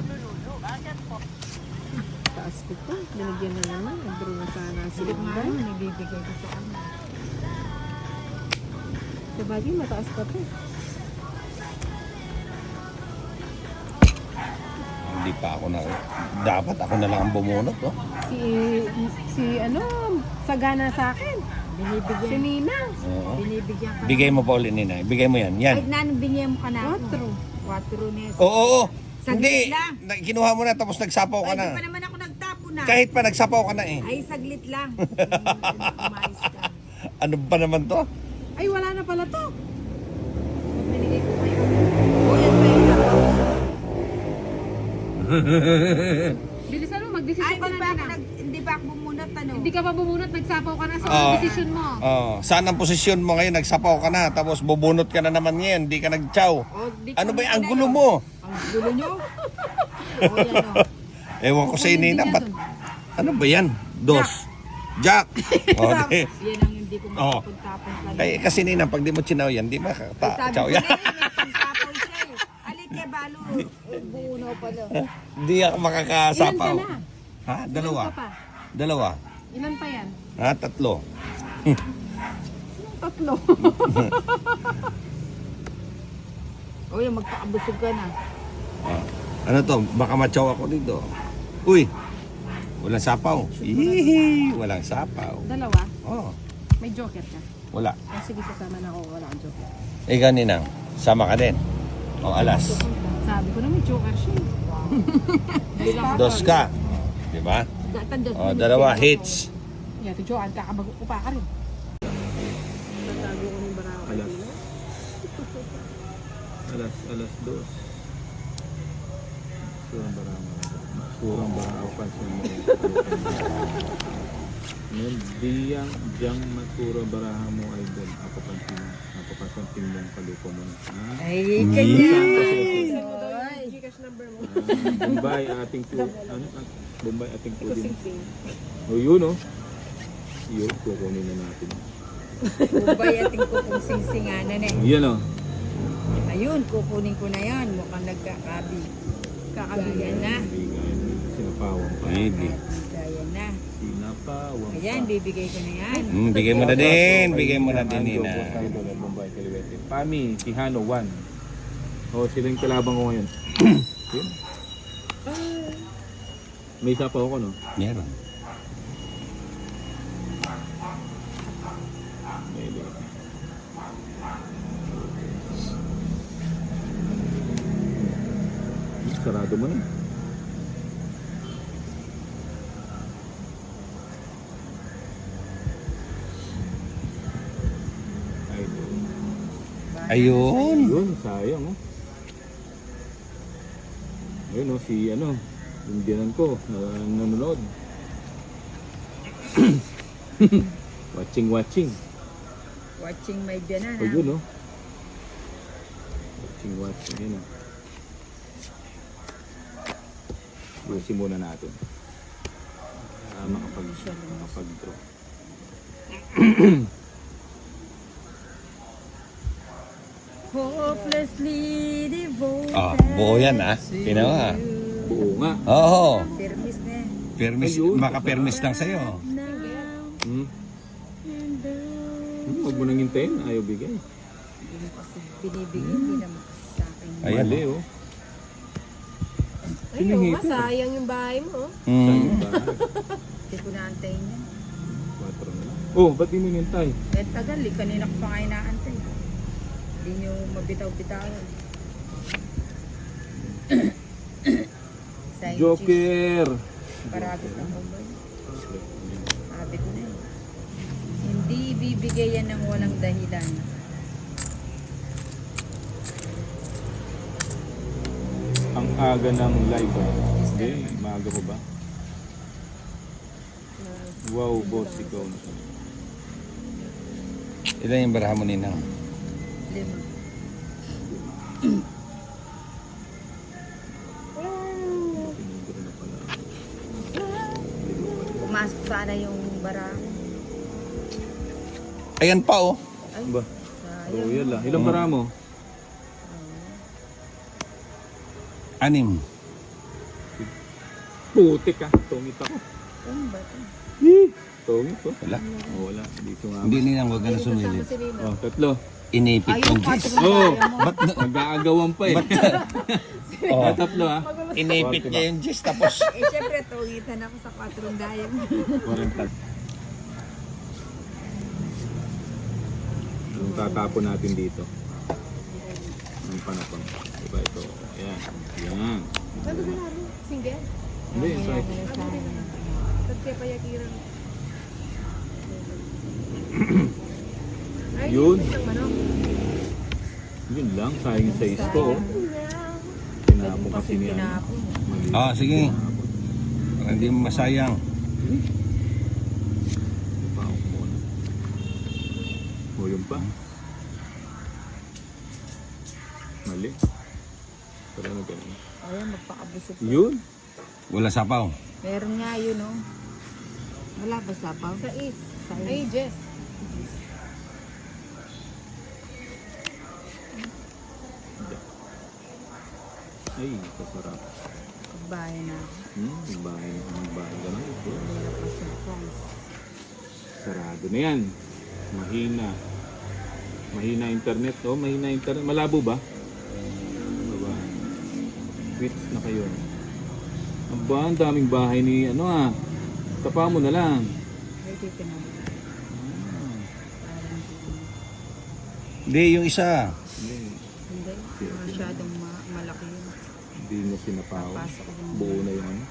S4: Taas ko pa. Binigyan na naman. Nag-draw na sana si
S5: Sige nga,
S4: Inday.
S5: nabibigay ko sa kanya.
S4: Sabagay, mataas pa to.
S3: Hindi pa ako na. Dapat ako na lang ang bumunot, no?
S4: Si ano, sagana sa akin. Si
S5: Binibigyan.
S4: Ninang.
S3: Oo.
S5: Binibigyan ka.
S3: Bigay mo, Pauline, nina. Bigay mo yan. Yan.
S5: Ay, nanong binigyan mo ka na ako. 4
S4: 4.
S5: nes.
S3: Oo.
S5: Saglit
S3: Hindi.
S5: lang.
S3: Kinuha mo na tapos nagsapaw ka
S5: Ay, di pa
S3: na.
S5: naman ako nagtapo na.
S3: Kahit pa nagsapaw ka na eh.
S5: Ay, saglit lang. Umayos ka.
S3: Ano ba naman to?
S4: Ay, wala na pala to.
S5: Binigay ko kayo. O, yan sa'yo na.
S4: Bilisan mo,
S5: Ay,
S4: mag-desisyon ka na na.
S5: hindi pa ako bumunot, ano?
S4: Hindi ka pa bumunot, nagsapaw ka na sa
S3: Oo.
S4: desisyon mo.
S3: Oh, saan ang posisyon mo ngayon? Nagsapaw ka na, tapos bubunot ka na naman ngayon. Hindi ka nagtsaw.
S5: O, di
S3: Ano
S5: ko
S3: ba
S5: na
S3: ang
S5: yun.
S3: gulo mo?
S5: Ang gulo nyo? O, yan o.
S3: Ewan ko sa inina.
S4: Kukunin
S3: Ba't?
S4: din yan
S3: Ano ba yan? Dos. Jack. Oh, di.
S5: Yan ang hindi ko
S3: Oo.
S5: makapuntapan pa.
S3: Kaya kasi nina, pag di mo chinaw yan, di
S5: Sabi
S3: makakataw
S5: ko
S3: yan.
S5: na yun, may pagtapaw siya eh. Alit kay Balo. Buo na pala.
S3: Hindi ako
S4: Ilan
S3: makakasapaw.
S4: ka na?
S3: Ha? Dalawa.
S4: Ilan ka pa?
S3: Dalawa.
S4: Ilan pa yan?
S3: Ha? Tatlo.
S4: 3.
S5: O, yan, magpakabusog ka na.
S3: Ah. Ano to? Baka matsaw ako dito. Uy! Walang sapaw. Hihi! Walang sapaw.
S4: Dalawa?
S3: Oh,
S4: May joker ka?
S3: wala.
S4: Oh, sige, sasama na ako. Wala kang joker.
S3: Ikaw ninang, sama ka din. O alas.
S4: Sabi ko na may joker siya.
S3: Dos ka. Di ba? O, dalawa hits.
S4: Yeah, to Joan, kakabago ko pa ka rin. Tatago ko ng barako.
S1: Alas 2. Surang baraw pa siya mo. Diyang masura baraha mo ay doon. Ako pasanting mong kalupo mo.
S5: Ay, kanya.
S4: Gcash number mo.
S1: Bombay ating po. Ano? Bombay ating po din. O yun o. Yun, kukunin na natin.
S5: Ubay ating ko kung singsinganan eh.
S1: Yan o.
S5: Ayun, kukunin ko na yan. Mukhang nagkakabi. Kakabigan na.
S1: Sinapawang pa.
S3: Maybe.
S5: Gaya na.
S1: Sinapawang pa.
S5: Ayan, bibigay ko na yan.
S3: Bigay mo na din. Bigay mo na din nina.
S1: Bombay Kaliwete. Pami, Tihano 1. O, sila yung kalabang ko ngayon. Yun. May isa pa ako, no?
S3: Meron.
S1: Maybe. Sarado mo na.
S3: Ayun.
S1: Yun, sayang, oh. Ayun, oh, si, ano, yung dinan ko, nanonood. Watching.
S5: Watching my biyanan.
S1: O, yun, oh. Watching, yun, oh. Busin muna natin. Makapag-draw.
S2: Hopelessly devoted.
S3: Buo yan Pinawa.
S1: Buo nga.
S3: Oo.
S2: Permis na yan.
S3: Permis,
S1: Ayun.
S3: maka-permis lang sa'yo.
S1: Hmm. Huwag mo nang hintayin. Ayaw bigay.
S2: Hindi mo kasi binibigyan, hindi naman kasi sa akin.
S3: Ayan.
S1: Mali, oh.
S4: Ay,
S1: Sino
S4: oo
S1: yung
S4: nga,
S1: hater?
S4: sayang yung bahay mo. Oh.
S1: Saan
S3: Mm.
S1: yung bahay?
S2: Hindi ko naantayin yan.
S1: 4 na lang. Oh, ba't di mo hintay?
S2: Eh, tagal eh. Kanina ko pa nga inaantay. Hindi nyo mabitaw-bitawan. Sign cheese.
S1: Joker!
S2: Parabit ng kumbay. Parabit na yun. Hindi bibigay yan ng walang dahilan.
S1: Ang aga ng live, Hindi, maaga pa ba? Wow, boss, ikaw na siya.
S3: Ilan yung baraha mo, Ninang?
S2: 5.
S1: Pinigro na pala.
S2: Pumasok sana yung bara.
S3: Ayan pa,
S1: Ba? Royal ah. Ilang bara mo?
S3: 6.
S1: Putik ah. Tungit ako.
S2: Ano ba ito?
S1: Tungit ko.
S3: Wala.
S1: Oh, wala. Hindi sumama.
S3: Hindi, Ninang, huwag ka na sumilip.
S4: Si Nina.
S1: Oh, 3.
S3: Inipit
S2: Ay,
S3: yung
S2: yung
S3: Diyos.
S2: patrong
S1: Oh,
S2: kaya mo.
S3: Ba't
S1: nag-aagawan pa eh.
S3: Oh,
S1: 3 ah.
S3: inipit niya yung Diyos, tapos
S2: Eh, syempre, tungitan ako sa 4 dayang.
S1: 40. Yung tatapon natin dito. Ang panapang. Diba ito? Ayan. Ayan.
S4: Ano ba namin? Single?
S1: Hindi, sorry.
S4: Ba't kaya payakiran? Ay,
S1: Yun.
S4: isang manok.
S1: Yun lang. Sayang yung size ko. Oh. Tinapon kasi niya.
S2: Tinapon.
S1: Mali.
S3: sige. Para hindi mo masayang.
S1: Pa ako muna. O, yun pa. Mali. Pero na ganun.
S2: Ayan, magpakabusog.
S1: Yun.
S3: Wala sapaw.
S2: Meron nga yun, oh. Wala ba sapaw?
S4: Sa is. Ay, Jess.
S1: Ay, kasarap.
S2: Pagbahay na.
S1: Bahay ka na ito.
S2: Hindi na pa surprise.
S1: Sarado na yan. Mahina. Mahina internet. Oh, mahina internet. Malabo ba? Ano ba? Quits na kayo. Aba, ang daming bahay ni ano ah. Tapa mo na lang.
S2: Ay, dito na.
S3: Hindi, yung isa.
S1: Hindi.
S2: Hindi. Masyadong malaki yun.
S1: Hindi na sinapaw.
S2: Pasok yung
S1: Buo na yung ano.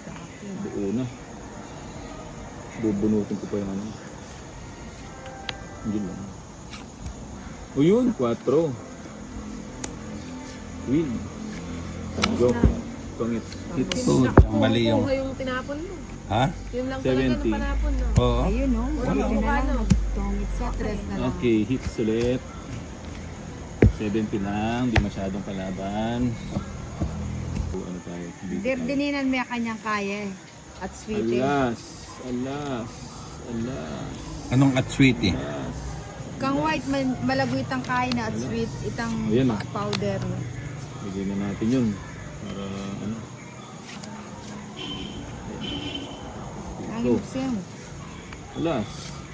S2: sa akin.
S1: Buo na. Bubunutin ko pa yung ano. Yun lang. O yun, 4. Win. Go. Pangit. Hits.
S3: Oh, mali yung...
S4: Kuha yung tinapon mo.
S3: Ha?
S4: Yun lang talaga
S1: 70.
S4: ng panapon, no?
S3: Oo.
S2: Ayun, oh.
S4: Wala
S2: Dito
S4: mo
S2: na lang.
S4: ano?
S2: Tungit sa 3 na lang.
S1: Okay, hits ulit. 70 lang, di masyadong kalaban. O, ano tayo?
S2: Derdininan mo yung kanyang kaya eh. At sweet eh.
S1: Alas, alas, alas,
S3: Anong at sweetie?
S1: alas.
S2: Kang white, malago itang kaya na at sweet itang
S1: Ayan, oh.
S2: powder.
S1: Bigyan na natin yun. Para ano.
S2: Ang
S1: Go.
S2: ibig
S1: Alas.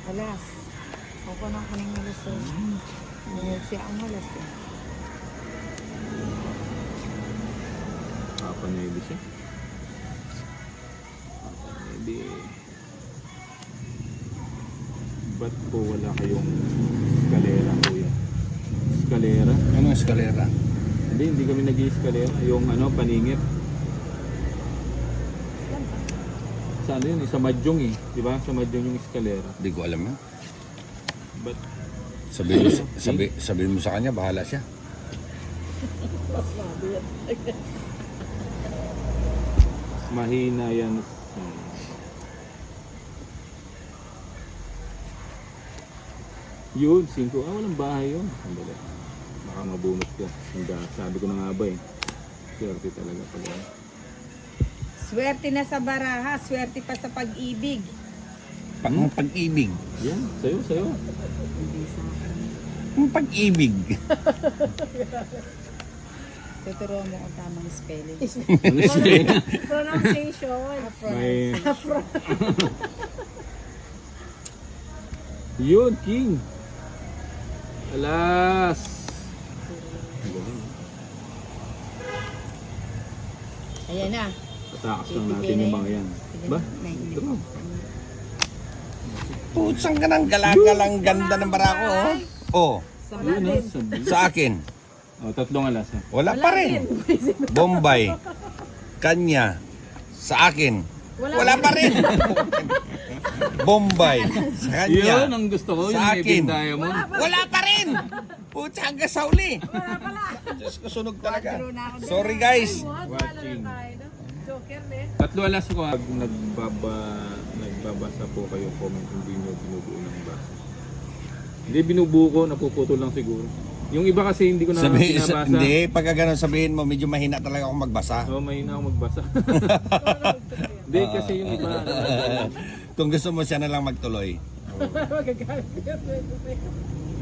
S2: alas. Ako nang kaning alas eh. Ngayon siya ang alas eh.
S1: Papa Navy siya. Papa Navy. Ba't po wala kayong eskalera, kuya? Eskalera?
S3: Anong eskalera?
S1: Hindi kami nag-eskalera. Yung ano, paningit. Sa ano yun? Sa Madyong eh. Di ba? Sa Madyong yung eskalera.
S3: Hindi ko alam yun.
S1: Ba't
S3: Sabihin mo sa kanya, bahala siya.
S1: mahina yan? Yun, 5. Walang bahay yun. Sandali. Baka mabunot ka. Sabi ko na nga ba eh. Swerte talaga pala.
S2: Swerte na sa baraha, swerte pa sa pag-ibig.
S3: Pag-ibig.
S1: Yan, sa'yo.
S2: Hindi sa akin.
S3: Yung pag-ibig.
S5: Tuturo mo kung tamang spelling.
S4: Pronunciation.
S1: May... Yun, King. Alas.
S5: Ayan na.
S1: Patakas lang natin yung mga yan. Ba? Ito.
S3: Putsang ka ng galagalang ganda ng barako, oh.
S1: Yun, no? Sabi.
S3: Sa akin,
S1: Oh, tatlong alas. Ha?
S3: wala pa rin. Bombay, Kanya, sa akin, wala pa rin. Bombay, sa kanya,
S1: Yun ang gusto ko.
S3: sa
S1: Yung
S3: akin,
S1: Heaven Diamond.
S3: wala pa rin. Putsa hanggang sa uli. Diyos ko, sunog talaga. Sorry guys.
S1: Watching.
S4: Joker, ne?
S1: Tatlo alas ko. Pag nagbabasa po kayo comment, hindi nyo binubuo ng basa. Hindi binubuo ko, napuputol lang siguro. Yung iba kasi hindi ko na binabasa.
S3: Hindi, pagka ganun sabihin mo, medyo mahina talaga akong magbasa.
S1: Oo, mahina ako magbasa. Hindi kasi yung iba.
S3: Kung gusto mo siya na lang magtuloy.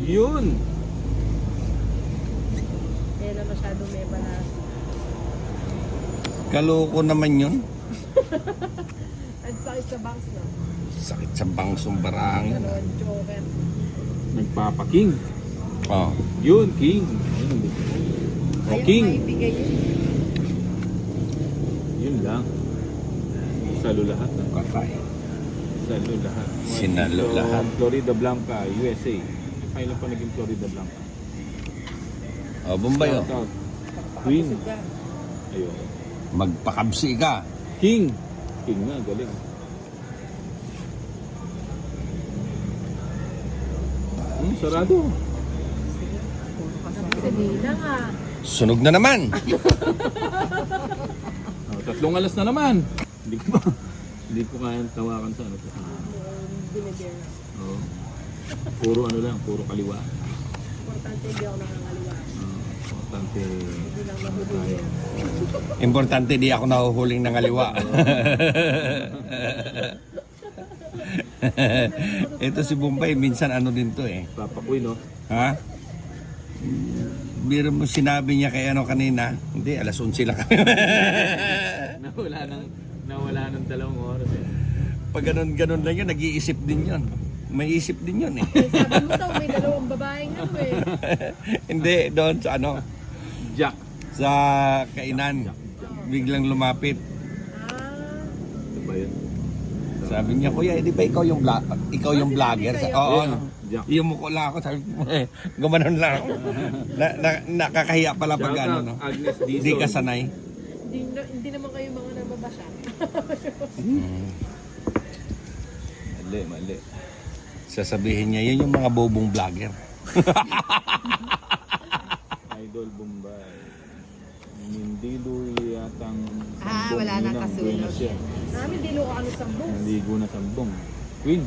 S1: Yun!
S4: Kaya na masyado may balas.
S3: Kaloko naman yun.
S4: Ang sakit sa banks na.
S3: Sakit sa bangsong barang yan.
S4: Ganon, Joker.
S1: Nagpapaking.
S3: Oh.
S1: Yun, King. Yun ang gusto ko. O, King.
S5: Maibigay yun.
S1: Yun lang. Salo lahat.
S3: Katay.
S1: Salo lahat.
S3: Sinalo
S1: So,
S3: lahat.
S1: Florida Blanca, USA. Kailan pa naging Florida Blanca?
S3: Oh, Bombay oh.
S1: Shout out. Queen. Ayun.
S3: Magpakabsi ka.
S1: King. King nga, galing. Sarado.
S4: Sabi na nga.
S3: Sunog na naman.
S1: Oh, tatlong alas na naman. Hindi ko kaya tawakan sa ano.
S4: Binibir.
S1: Oh. Puro ano lang, puro kaliwa.
S4: Importante hindi ako nakangaliwa.
S1: Importante.
S4: Hindi lang mahuhuli.
S3: Importante di ako nahuhuling ng aliwa. Ito si Bombay, minsan ano din to eh.
S1: Papakuy, no?
S3: Ha? Biro mo sinabi niya kay ano kanina. Hindi, alas 11 lang kami.
S1: Nawala ng 2 oras eh.
S3: Pag ganun lang yun, nag-iisip din yun. May isip din yun eh.
S4: Sabi mo daw, may dalawang babaeng ano eh.
S3: Hindi, doon sa ano,
S1: Jack.
S3: sa kainan. Biglang lumapit.
S1: Ano ba yun?
S3: Sabi niya, kuya, di ba ikaw yung vlogger? Oo.
S1: Yun, Jack.
S3: Yung mukha lang ako, sabi ko, gumanon lang ako. Nakakahiya pala pag
S1: Shout
S3: ano,
S1: out,
S3: no?
S1: Agnes Dizon.
S3: Hindi ka sanay.
S4: Hindi naman kayo mga nababasya.
S1: Mali.
S3: Sasabihin niya, yun yung mga bobong vlogger.
S1: Idol Bombay. Mindilo yatang
S5: Wala nang kasunod.
S1: Siya.
S4: Namin dilo ka ano sambong.
S1: Naligo na sambong. Queen.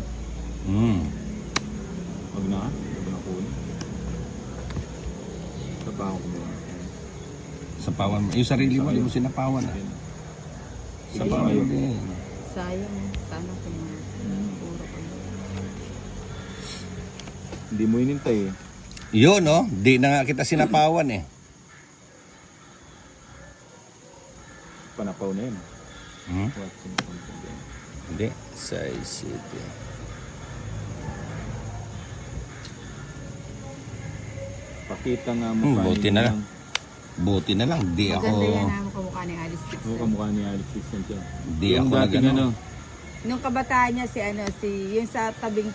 S3: Mm.
S1: Wag na. Wag na kunin. Sabaw ko muna.
S3: Sapawan mo. Yung sarili mo, hindi mo sinapawan. Ah. Sapawan mo din.
S5: Sayang. Sana kung puro ko.
S1: Hindi mo inintay eh.
S3: Yun, no? Di na nga kita sinapawan eh.
S1: Panapaw na yun.
S3: Hmm?
S1: Watching something yan.
S3: Hindi. Say City.
S1: Pakita nga mo
S3: Buti na lang. Buti na lang. Di ako...
S5: Maganda yan ang kamukha ni Alice
S1: Oo,
S5: Dixon.
S1: kamukha ni Alex Dixon siya.
S3: Di
S1: Yung
S3: ako na
S1: dating
S3: gano'n.
S5: Nung kabataan niya yung sa tabing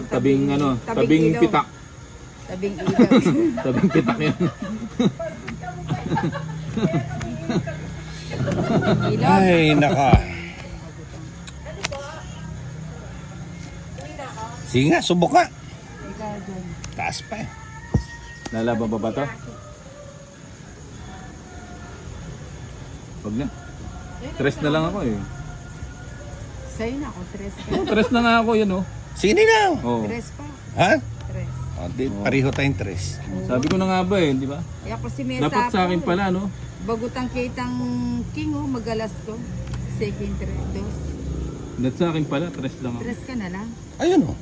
S1: tabing
S5: ilog.
S1: pitak.
S5: Tabing ilog.
S1: Tabing pitak yan.
S5: ilog.
S3: Ay, naka. Sige nga, subok nga.
S5: Ikaw dyan.
S3: Taas pa eh.
S1: Lalaban pa ba to? Wag na. Tres na lang ako eh.
S5: Sa'yo na ako, tres pa.
S1: Oh, tres na nga ako yun oh.
S3: Sige lang.
S1: Oh.
S5: Tres pa.
S3: Ha?
S5: Tres.
S3: O, di, pareho tayong tres.
S1: Sabi ko na nga ba eh, di ba?
S5: Kaya ako si Mesa
S1: Dapat sa akin pala no.
S5: Bagutang kitang king magalas to. Second dos.
S1: Dapat sa akin pala, tres lang ako.
S5: Tres ka na lang.
S3: Ayun o.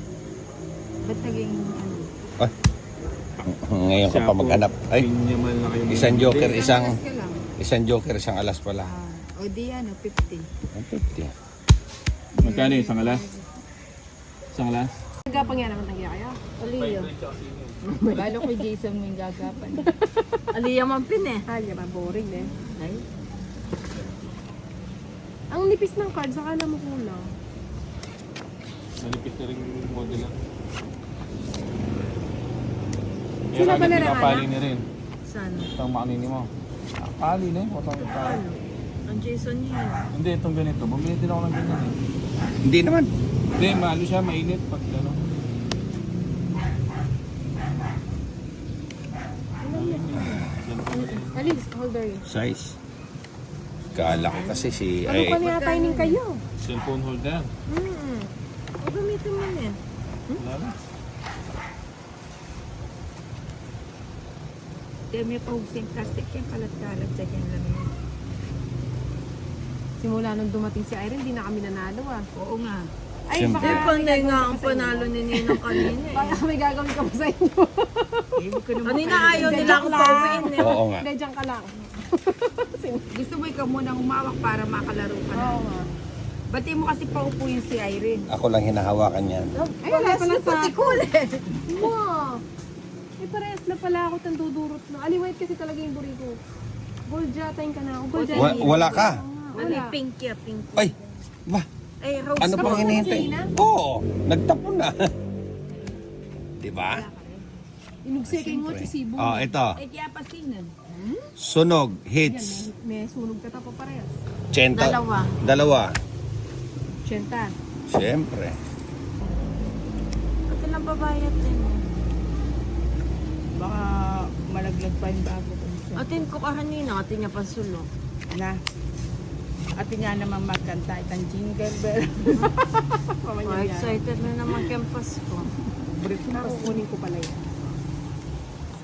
S5: Ba't naging ano?
S3: Ay, Ngayon ka pa maghanap. Ay,
S1: Pinyamal na kayo.
S3: isang joker,
S2: Alas ka lang.
S3: isang joker, isang alas pala.
S2: O di ano, 50.
S3: 50.
S1: Magkano yung isang alas? Isang alas?
S4: Nagapang yan naman nagya kaya.
S5: Aliyo. Balo ko Jason mo yung gagapan. Aliyo man pin eh.
S4: Halya ba, boring eh.
S5: Ay.
S4: Ang nipis ng card, saka na mo kulang.
S1: Nalipit na rin yung model lang.
S4: Sila ba na
S1: Pinapali na rin.
S5: Saan?
S1: Itong makanini mo. Pali na yun.
S5: Ang Jason niya.
S1: Hindi, itong ganito. Bumili din ako ng ganyan eh.
S3: Hindi naman.
S1: Hindi, malo siya. Mainit pag ano.
S4: Alis, holder yun.
S3: Size. Kala ko kasi si...
S4: Ano pa niya timing kayo?
S1: Cellphone holder.
S5: O gamitin mo yan.
S1: Wala na.
S2: Kaya may pahugsing plastic yan, kalat-kalat sa dyan lang yun.
S4: Simula nung dumating si Irene, hindi na kami nanalo ah.
S2: Oo nga.
S4: Ay,
S3: Siyempre.
S4: baka
S5: Pang na nga ang panalo ni Ninong kanina eh.
S4: baka may gagawin ka pa sa inyo.
S2: Hindi ko naman
S5: Kanina
S2: kaya-
S5: ayaw nila akong pauwiin eh.
S3: Oo nga.
S4: Hindi, dyan ka lang.
S2: Gusto mo ikaw muna humawak para makalaro ka na.
S4: Oo nga.
S2: Ba't mo kasi paupo yung si Irene?
S3: Ako lang hinahawakan yan.
S4: Ay, wala pala sa...
S5: Pati kulit.
S4: Wow! Eh, parehas na pala ako ng dudurot no. Ali, white kasi talaga yung burrito. Gold jatain ka na ako. Gold jatain.
S3: Wala ka.
S5: Wala. Pink yan, pink.
S3: Ay, ba?
S5: Ay, rose.
S3: Ano pang hinihintay? Oo, nagtapon na. Diba?
S4: Inugse kay Ngo, Cebu.
S3: Oh, ito.
S2: Eh, kaya pasinan.
S3: Sunog, hits.
S4: May sunog ka pa parehas.
S3: Chenta.
S5: Dalawa.
S3: Dalawa.
S4: Chenta.
S3: Siyempre.
S5: Pati lang babayat din.
S2: Baka malaglag pa yung bago ko.
S5: Atin ko kanina, atin niya pansulong.
S2: Na. At nga naman magkanta itang jingle bell.
S5: Oh, excited na naman kayong Pasko.
S4: Brief na, kukunin ko pala yan.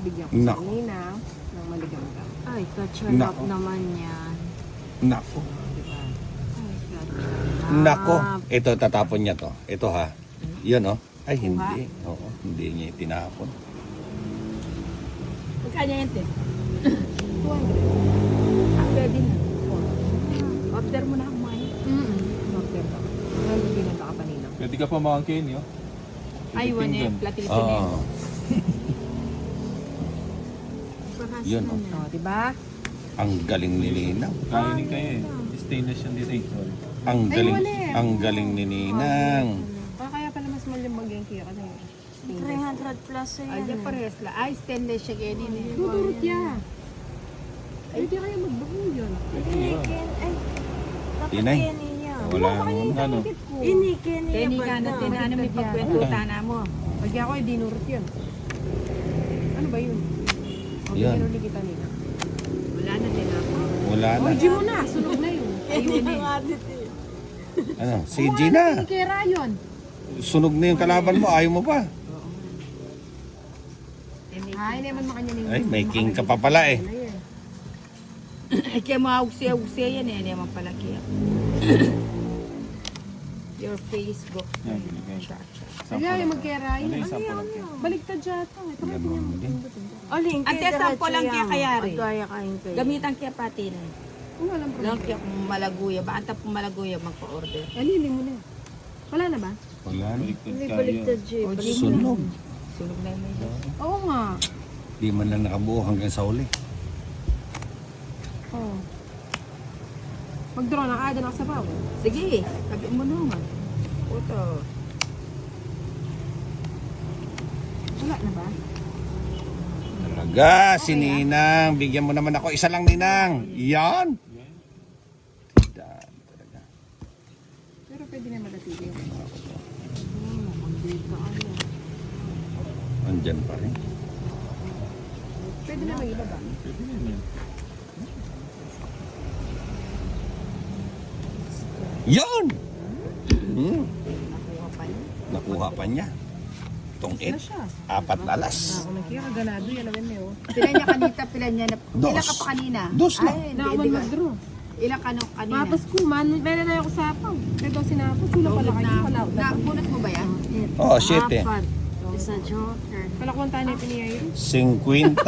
S4: Bigyan ko
S3: Nako.
S4: sa kanina ng maligam-gam.
S5: Ay, ka-charm up
S3: Nako.
S5: naman yan.
S3: Nako.
S5: Ay, ka-charm up.
S3: Nako. Ito, tatapon niya to. Ito ha. Yun oh. Ay, hindi. Oo, hindi niya itinapon.
S2: Magkanya yan, te?
S4: 200.
S2: Ah, pwede na. Order mo na ako mga
S4: Order ka. Ngayon, hindi na ka kanina.
S1: Pwede ka pa makangkin yun.
S2: Ay, one eh. Platilito na yun.
S3: Oo.
S5: Bakas
S3: Yun,
S5: na
S3: oh.
S5: yan.
S4: Oh, diba?
S3: Ang galing ni Ninang.
S1: Kainin kayo eh. Stainless yan dito eh. Sorry.
S3: Ang
S4: Ay,
S3: galing,
S4: wala eh.
S3: ang galing ni Ninang.
S4: Kaya pala mas malimbag yung kaya kasi.
S5: 300 plus
S2: Ay,
S5: yan.
S2: di parehas la. Ay, stainless siya ganyan eh.
S4: Dudurot yan. Ay, di kaya magbago yun.
S5: Ay,
S3: Tinay.
S5: niya.
S3: Wala naman.
S1: Ano?
S5: Inikin niya
S2: Teni
S5: ba
S2: ka na,
S5: na?
S2: tinanong may pagkwentutan na mo.
S4: Pag ako ay dinurot yun. Ano ba yun? O,
S3: Yan.
S4: binuruli kita nila.
S2: Wala na, tinapon.
S3: Wala na.
S4: O, G mo na. Sunog na yun.
S2: Ayun eh.
S3: Ano? Si Gina.
S4: Hindi kaya rayon.
S3: Sunog na yung kalaban mo. Ayaw mo pa.
S4: Ay, naman makanya nila.
S3: Ay, may king ka pa pala eh.
S2: Kaya mga ugse yan eh. Hindi naman pala kaya. Your Facebook.
S1: Yan, binigay.
S4: Kaya yung magkaya rayon.
S1: Ano yung sample lang?
S4: Baligtad dyan. Ito nga
S3: Ganun din.
S5: Oling,
S2: Ate, sample lang kaya kayari.
S5: Gaya kain kayo.
S2: Gamitan kaya pati na.
S4: Kung walang
S2: Lang
S4: problema.
S2: kaya kung malaguya. Ba? Anta kung malaguya magpa-order.
S4: Alili mo na. Wala na ba?
S3: Wala na.
S5: Hindi baliktad, Jay.
S3: Sunog.
S2: Sunog na yun.
S4: Oo nga.
S3: Di man lang nakabuo hanggang sa uli.
S4: Oo. Mag-draw na kada na sa bawo.
S2: Sige, sabi mo naman. Puto.
S4: Wala na ba?
S3: Talaga, si Ninang. Bigyan mo naman ako. Isa lang, Ninang. Yan. Talaga.
S4: Pero pwede na madatili.
S3: Andyan pa rin.
S4: Pwede na mag-iba ba?
S1: Pwede na yun.
S3: Yan! Nakuha pa niya. Itong
S4: Ano
S3: 8.
S4: siya?
S3: 4 alas.
S4: Ako nagkira ganado yan naman eh.
S2: Pila niya kanita, pila niya na.
S3: Dos.
S2: Ilan ka pa kanina?
S3: Dos lang.
S2: Ay,
S4: Na ako
S2: hindi ka.
S4: mag-draw.
S2: Ilan ka nung kanina?
S4: Mapas ko man. Meron na ako sapang. Pero sinapos. Wala pala kayo. Wala.
S2: Nabunot mo ba yan?
S3: Oo, 7.
S5: 4.
S7: Sa Joker.
S4: Palakwanta na yung piniyay.
S3: 50.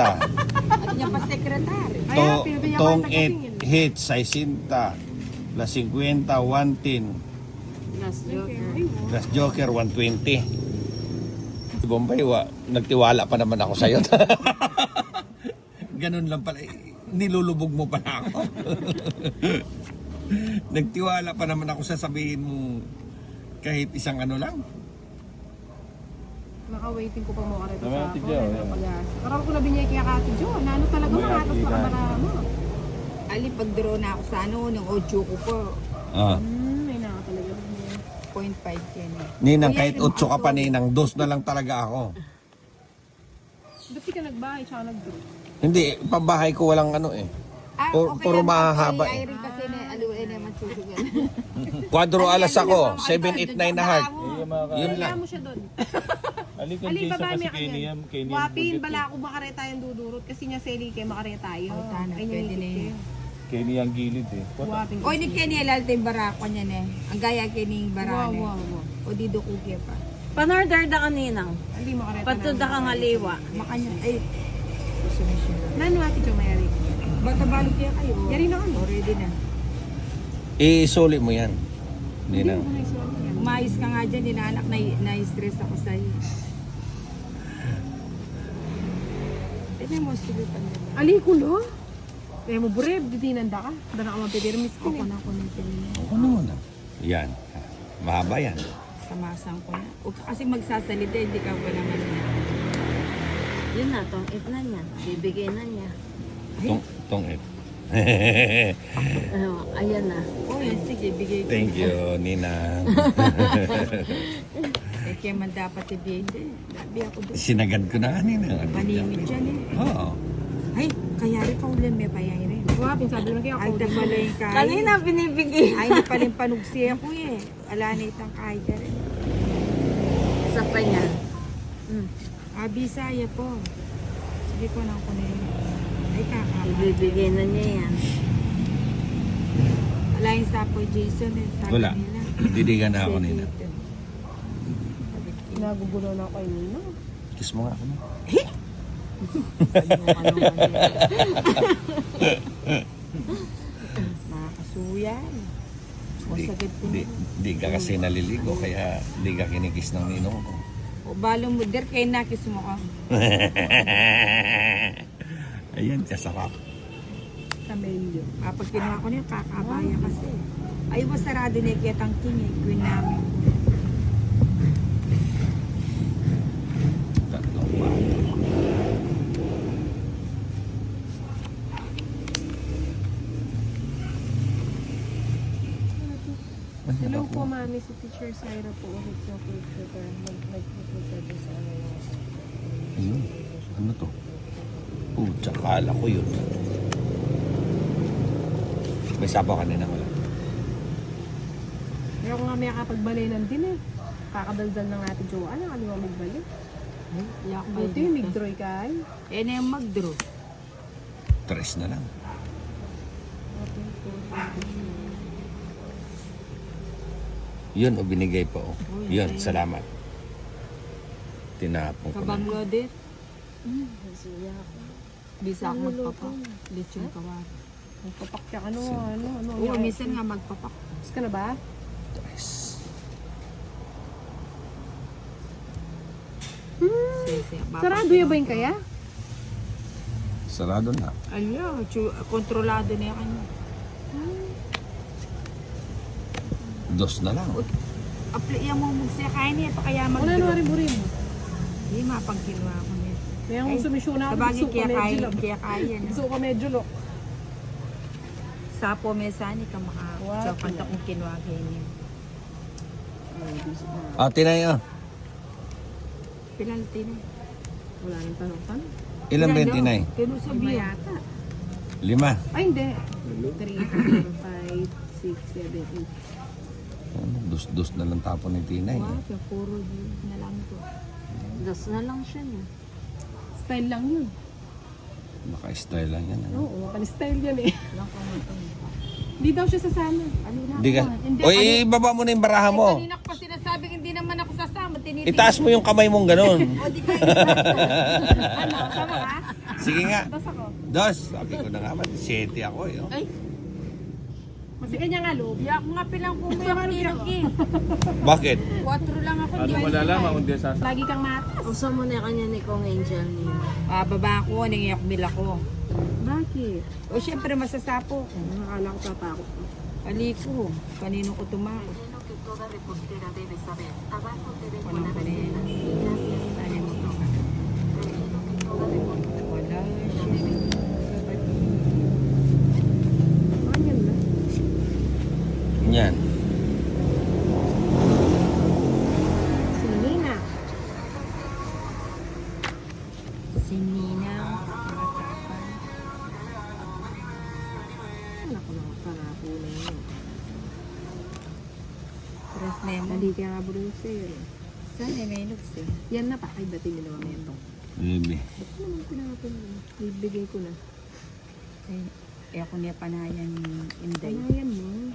S2: Ano niya pa sekretary?
S4: Kaya, pinabigyan ko
S3: Tong
S4: ng tagasingin.
S3: 8 hit, 60. Las 50, 110.
S7: Last Joker.
S3: Las Joker, 120. Si Bombay, nagtiwala pa naman ako sa'yo. Ganun lang pala. Nilulubog mo pala ako. Nagtiwala pa naman ako sa sabihin mo kahit isang ano lang.
S4: Naka-waiting ko pa mo karito
S1: Tama,
S4: sa
S1: Ate
S4: ako.
S1: Jo,
S4: Ano
S1: yan.
S4: pag-asa. Parang ko nabinyay kaya Ate Jo. Nano talaga
S1: May
S4: mga atas
S1: ati
S4: na
S1: ka.
S4: kamara mo.
S2: Ali, pag-draw na ako sa ano, ng audio ko po,
S3: Ah.
S4: May naka talaga.
S2: 0.5 yan eh.
S3: Ninang, kahit 8 ka pa, Ninang, 2 na lang talaga ako.
S4: Ba't di ka nagbahay tsaka nag-draw?
S3: Hindi, pambahay ko walang ano eh. Puro mahahaba eh.
S2: Ay rin kasi na, aluin naman susugan.
S3: Quadro alas ako, 7, 8, 9 na heart. Yun
S4: Kaya
S3: lang.
S4: mo siya doon.
S1: Alikan
S4: Ali,
S1: Jason
S4: baba
S1: kasi
S4: may
S1: Kenny
S4: kanyan.
S1: Yam. Kenny Yam
S4: Wapin,
S1: budget
S4: bala ako makare tayong dudurot kasi niya seli kayo makare tayo.
S2: Oh, tana,
S4: Ay,
S2: pwede
S4: nangipit
S2: na yun.
S4: kayo.
S1: Kenny ang gilid eh.
S4: Wapin.
S2: Oy, ni Kenny alalta yung barako niyan eh. Ang gaya Kenny yung
S4: Wow,
S2: barane.
S4: wow, wow.
S2: O di do kukya pa.
S7: Panorder da kaninang.
S4: Hindi makare tayo.
S7: Patud da kang haliwa.
S2: Makanya, ay, susumisyon.
S4: Nano ate Jo mayari?
S2: Bata balog kaya kayo.
S4: Yari na kami.
S2: Already na.
S3: Isuli mo yan.
S4: Hindi
S3: Ninang.
S4: mo na isulat yan.
S2: Umayos ka nga dyan, inaanak na-stress ako sa'yo. Ito mo, sige pa nila.
S4: Ali ko lo. Kaya mo bureb, ditinanda ka. Dana ka mapipirmis ko
S2: Ako na ako ng Kenny.
S3: Ako naman ah. Yan. Mahaba yan.
S2: Samasang ko na. O, kasi magsasalita, hindi ka pa naman na.
S7: Yun na, tong it na niya. Bibigay na niya.
S3: Tong F.
S7: Ano, ayan na.
S2: Oh, yan, sige, bigay ko.
S3: Thank you, Ninang.
S2: Eh, kaya man dapat ibigay. Labi ako doon.
S3: Sinagad ko na kanina.
S2: Manimit dyan eh.
S3: Oo.
S2: Ay, kaya rin pa ulan may payay rin.
S4: Wapin, sabi mo na kaya
S2: Ay,
S4: ako.
S2: pala yung kaya.
S7: Kanina binibigay.
S2: Ay, na pala yung panugsi ako eh. Ala na itang kaya rin.
S7: Sa pa niya.
S2: Bisaya po. Sige po na ako na yun. Ay, kakama.
S7: Ibibigay na niya yan.
S2: Wala yung sapo Jason eh. Sabi
S3: Wala.
S2: nila.
S3: Didigan na ako, Ninang.
S4: Nagugulo na ako yun.
S3: Kiss mo nga ako na.
S2: Nakakasuyan. O sagad ko na.
S3: Di ka kasi naliligo, kaya di ka kinikis ng ninong ko.
S2: O balong mo, der, kayo nakis mo ka.
S3: Ayan, kasarap.
S2: Sa menu. Kapag kinuha ko niya, kakabaya kasi. Ay, masarado na ikitang king eh. Queen namin.
S3: Tatlong pa.
S4: Hello po, mami. Si Teacher Syra po ulit sa computer. Nag-prepare sa ano
S3: Ayun. Ano to? Tsakala ko yun. May sabaw kanina wala.
S4: Pero ako nga may kapagbalay din eh. Kakadaldal ng ate Joanne. Nakaliwa magbalik.
S2: Yak
S4: Buti yung migdroy kay.
S2: Eh, na yung mag-draw.
S3: 3 na lang. Yun, o binigay pa o. Yun, salamat. Tinapon ko na.
S2: Kabangladesh. Bisa ako magpapak. Lechon kawari.
S4: Magpapak siya. Ano.
S2: Oo, minsan nga magpapak.
S4: Tapos ka na ba?
S2: Sese.
S4: Sarado ya ba yung kaya?
S3: Sarado na.
S2: Ala, kontrolado na yan kanya.
S3: 2 na lang.
S2: Apli yan mo magsiya kaya niya. Pa kaya
S4: Wala
S2: mag-draw.
S4: na rin mo rin.
S2: Hindi, mapagkinuha ko niya.
S4: Kaya kung sumisyon na
S2: Sa
S4: ako,
S2: bagay,
S4: gusto ko
S2: kaya
S4: medyo
S2: kaya,
S4: lang.
S2: kaya kaya na.
S4: Gusto ko medyo lo.
S2: Sapo mesani ka
S4: What?
S2: makakanta kung kinuha kayo niya.
S3: Tinay ah.
S2: Penalty na.
S4: Wala nang tanong-tanong.
S3: Ilan ba yung tinay?
S2: Pero sa biya.
S3: 5.
S4: Ay, hindi. 3, 4, 5, 6, 7, 8.
S3: Dus na lang tapon ng tinay.
S2: Wow, kaya puro yun na lang to.
S7: 2 na lang siya niya.
S4: Style lang yun.
S3: Naka-style lang yan. Ano?
S4: Oo, style yan eh.
S2: Lang ko
S4: Hindi daw siya sasama. Ano na
S3: Hindi ka.
S4: Hindi,
S3: O ibaba mo na yung baraha mo.
S2: Kanina ko pa sinasabing hindi naman ako sasama. Tinitingnan.
S3: Itaas mo yung kamay mong ganun.
S2: O di kayo.
S4: Ano, sama ka?
S3: Sige nga.
S4: Tapos ako.
S3: Dos. Sabi ko na nga, 7 ako eh. Oh.
S4: Kasi kanya nga loob.
S2: Di ako nga pilang pumayak ni
S3: Bakit?
S2: 4 lang ako.
S1: Ano malalaman kung di sasama?
S4: Lagi kang matas.
S7: Uso mo na kanya ni Kong Angel niya.
S2: Baba ako, nangiyak bil ako.
S4: Bakit?
S2: O syempre masasapo ko.
S4: Nakakala ko tatakot ko.
S2: Aliko, kanino ko tumakot. Walang pa rin. Wala siya.
S4: Ganyan na.
S3: Yan.
S4: Si Nina.
S2: Si Nina.
S4: Anak ko lang pangako na yun.
S2: Tres memo.
S4: Dali kaya nga bruiser.
S2: Saan may nugs eh?
S4: Yan na pa. Ay, dati nyo naman ito.
S3: Baby.
S4: Ba't naman pinapin mo? Ibigay ko na.
S2: Eh ako niya panayan Inday.
S4: Panayan mo.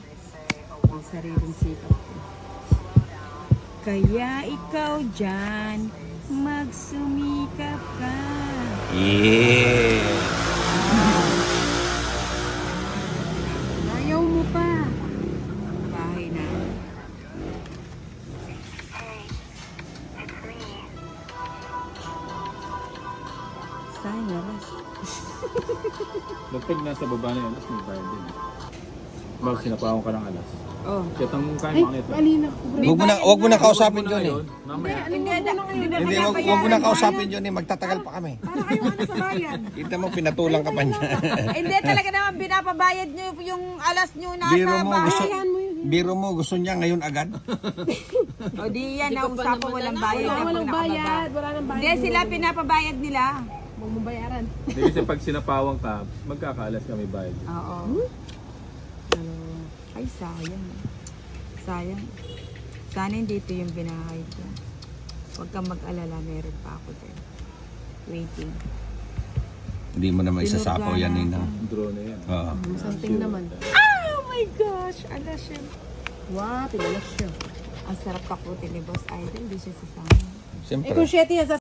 S2: Ang sariling sikap ko. Kaya ikaw dyan, magsumikap ka.
S3: Yeah.
S4: Ayaw mo pa.
S2: Bahay na. Saan yaras?
S1: Pag nasa baba na yun, tapos may bayad din. Bakit sinapawang ka ng alas?
S2: Oh.
S1: Kaya mo kain
S4: Ay,
S1: mga ito.
S4: alina ko.
S3: Wag mo na kausapin
S1: Johnny.
S3: yun eh.
S1: Mamaya.
S3: Hindi, wag mo na kausapin yun eh. Magtatagal pa kami.
S4: Para kayo ano sa bayan.
S3: Kita mo, pinatulang ka pa niya.
S2: Hindi talaga naman binapabayad nyo yung alas nyo nasa
S3: Biro mo, gusto,
S2: bahay.
S3: biro mo, gusto niya ngayon agad.
S2: O di yan, nausapan walang bayad.
S4: Wala,
S2: yan
S4: walang
S2: pag nakababa.
S4: bayad. Wala nang bayad.
S2: Hindi, sila pinapabayad nila.
S4: Huwag mong bayaran.
S1: Hindi kasi pag sinapawang ka, magkakaalas kami bayad.
S2: Oo. Ay, sayang. Sayang. Sana hindi ito yung binakay ko. Huwag kang mag-alala, meron pa ako dyan. Waiting.
S3: Hindi mo na maisasapaw yan, Nina.
S1: Drone na yan.
S3: Oo.
S4: Something naman.
S2: Oh my gosh! Alas siya.
S4: Wow, tinalas siya.
S2: Ang sarap pakutin ni Boss Idol. Hindi siya sasama.
S3: Siyempre.
S4: Eh kung 7 yan,